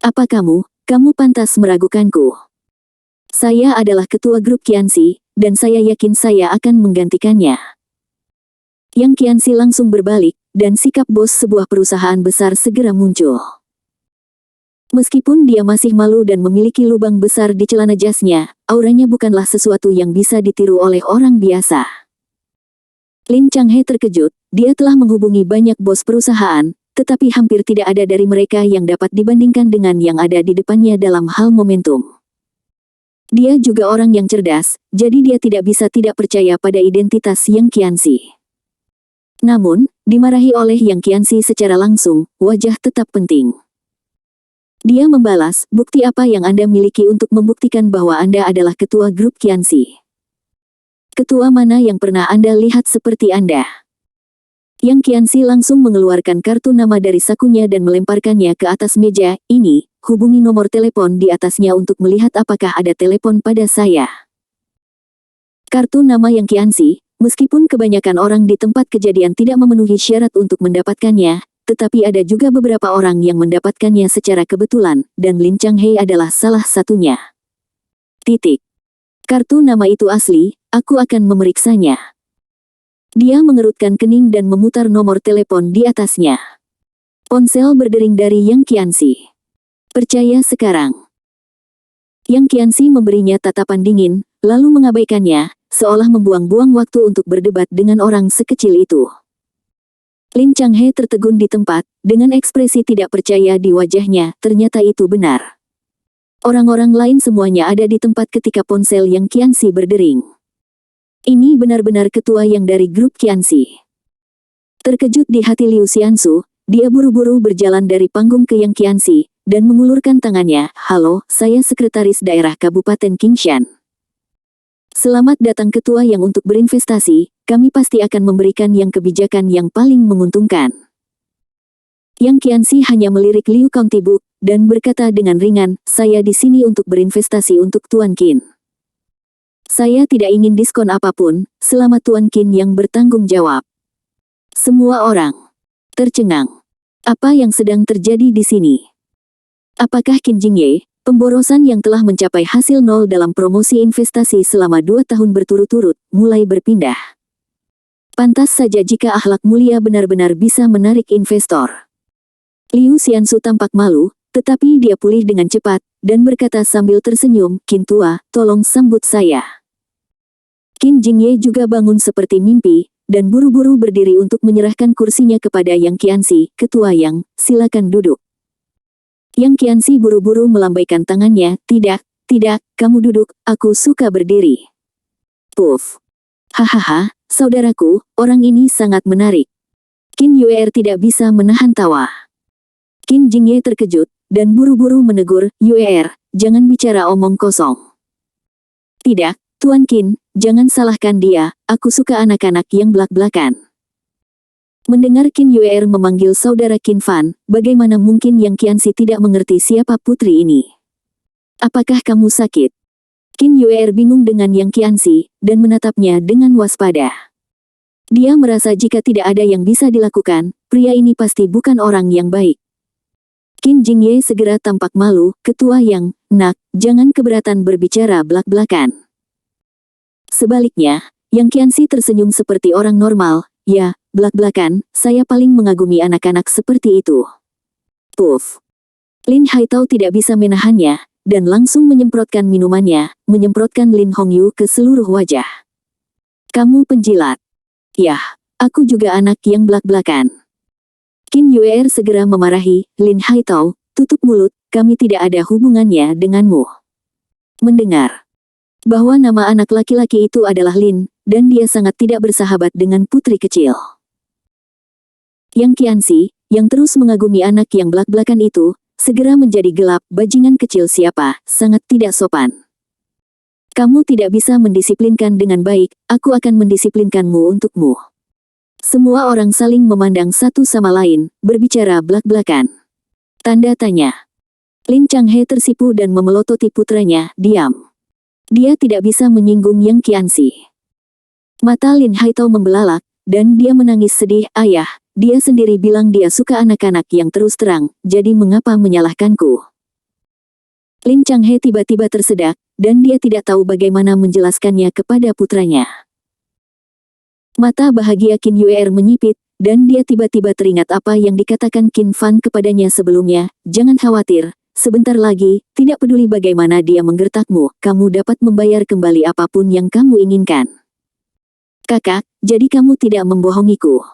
Apa kamu pantas meragukanku? Saya adalah ketua grup Qianxi, dan saya yakin saya akan menggantikannya. Yang Qianxi langsung berbalik, dan sikap bos sebuah perusahaan besar segera muncul. Meskipun dia masih malu dan memiliki lubang besar di celana jasnya, auranya bukanlah sesuatu yang bisa ditiru oleh orang biasa. Lin Changhe terkejut, dia telah menghubungi banyak bos perusahaan, tetapi hampir tidak ada dari mereka yang dapat dibandingkan dengan yang ada di depannya dalam hal momentum. Dia juga orang yang cerdas, jadi dia tidak bisa tidak percaya pada identitas Yang Qianxi. Namun, dimarahi oleh Yang Qianxi secara langsung, wajah tetap penting. Dia membalas, bukti apa yang Anda miliki untuk membuktikan bahwa Anda adalah ketua grup Qianxi? Ketua mana yang pernah Anda lihat seperti Anda? Yang Qianxi langsung mengeluarkan kartu nama dari sakunya dan melemparkannya ke atas meja. Ini, hubungi nomor telepon di atasnya untuk melihat apakah ada telepon pada saya. Kartu nama Yang Qianxi. Meskipun kebanyakan orang di tempat kejadian tidak memenuhi syarat untuk mendapatkannya, tetapi ada juga beberapa orang yang mendapatkannya secara kebetulan, dan Lin Changhe adalah salah satunya. Kartu nama itu asli, aku akan memeriksanya. Dia mengerutkan kening dan memutar nomor telepon di atasnya. Ponsel berdering dari Yang Qianxi. Percaya sekarang. Yang Qianxi memberinya tatapan dingin, lalu mengabaikannya, seolah membuang-buang waktu untuk berdebat dengan orang sekecil itu. Lin Changhe tertegun di tempat, dengan ekspresi tidak percaya di wajahnya, ternyata itu benar. Orang-orang lain semuanya ada di tempat ketika ponsel Yang Qianxi berdering. Ini benar-benar ketua yang dari grup Qianxi. Terkejut di hati Liu Xiansu, dia buru-buru berjalan dari panggung ke Yang Qianxi, dan mengulurkan tangannya, "Halo, saya sekretaris daerah Kabupaten Qingshan. Selamat datang ketua yang untuk berinvestasi, kami pasti akan memberikan yang kebijakan yang paling menguntungkan." Yang Qianxi hanya melirik Liu County-book, dan berkata dengan ringan, "Saya di sini untuk berinvestasi untuk Tuan Qin. Saya tidak ingin diskon apapun, selama Tuan Qin yang bertanggung jawab." Semua orang tercengang. Apa yang sedang terjadi di sini? Apakah Qin Jingye, pemborosan yang telah mencapai hasil nol dalam promosi investasi selama 2 tahun berturut-turut, mulai berpindah? Pantas saja jika akhlak mulia benar-benar bisa menarik investor. Liu Xiansu tampak malu, tetapi dia pulih dengan cepat, dan berkata sambil tersenyum, "Qin tua, tolong sambut saya." Qin Jingye juga bangun seperti mimpi, dan buru-buru berdiri untuk menyerahkan kursinya kepada Yang Qianxi. "Ketua Yang, silakan duduk." Yang Qianxi buru-buru melambaikan tangannya, tidak, kamu duduk, aku suka berdiri." Puff. "Hahaha, saudaraku, orang ini sangat menarik." Qin Yuer tidak bisa menahan tawa. Qin Jingye terkejut, dan buru-buru menegur, "Yuer, jangan bicara omong kosong. Tidak, Tuan Qin, jangan salahkan dia, aku suka anak-anak yang belak-belakan. Mendengar Qin Yuer memanggil saudara Qin Fan, bagaimana mungkin Yang Qianxi tidak mengerti siapa putri ini? Apakah kamu sakit? Qin Yuer bingung dengan Yang Qianxi, dan menatapnya dengan waspada. Dia merasa jika tidak ada yang bisa dilakukan, pria ini pasti bukan orang yang baik. Qin Jingye segera tampak malu, ketua Yang, nak, jangan keberatan berbicara belak-belakan. Sebaliknya, Yang Qianxi tersenyum seperti orang normal, ya, belak-belakan, saya paling mengagumi anak-anak seperti itu. Puff. Lin Haitao tidak bisa menahannya, dan langsung menyemprotkan minumannya, menyemprotkan Lin Hongyu ke seluruh wajah. Kamu penjilat. Yah, aku juga anak yang belak-belakan. Qin Yuer segera memarahi, Lin Haitao, tutup mulut, kami tidak ada hubungannya denganmu. Mendengar bahwa nama anak laki-laki itu adalah Lin, dan dia sangat tidak bersahabat dengan putri kecil. Yang Qianxi, yang terus mengagumi anak yang belak-belakan itu, segera menjadi gelap, bajingan kecil siapa, sangat tidak sopan. Kamu tidak bisa mendisiplinkan dengan baik, aku akan mendisiplinkanmu untukmu. Semua orang saling memandang satu sama lain, berbicara belak-belakan. Tanda tanya. Lin Changhe tersipu dan memelototi putranya, diam. Dia tidak bisa menyinggung Yang Qianxi. Mata Lin Haitao membelalak, dan dia menangis sedih, ayah, dia sendiri bilang dia suka anak-anak yang terus terang, jadi mengapa menyalahkanku? Lin Changhe tiba-tiba tersedak, dan dia tidak tahu bagaimana menjelaskannya kepada putranya. Mata bahagia Qin Yuer menyipit, dan dia tiba-tiba teringat apa yang dikatakan Qin Fan kepadanya sebelumnya, jangan khawatir, sebentar lagi, tidak peduli bagaimana dia menggertakmu, kamu dapat membayar kembali apapun yang kamu inginkan. Kakak, jadi kamu tidak membohongiku.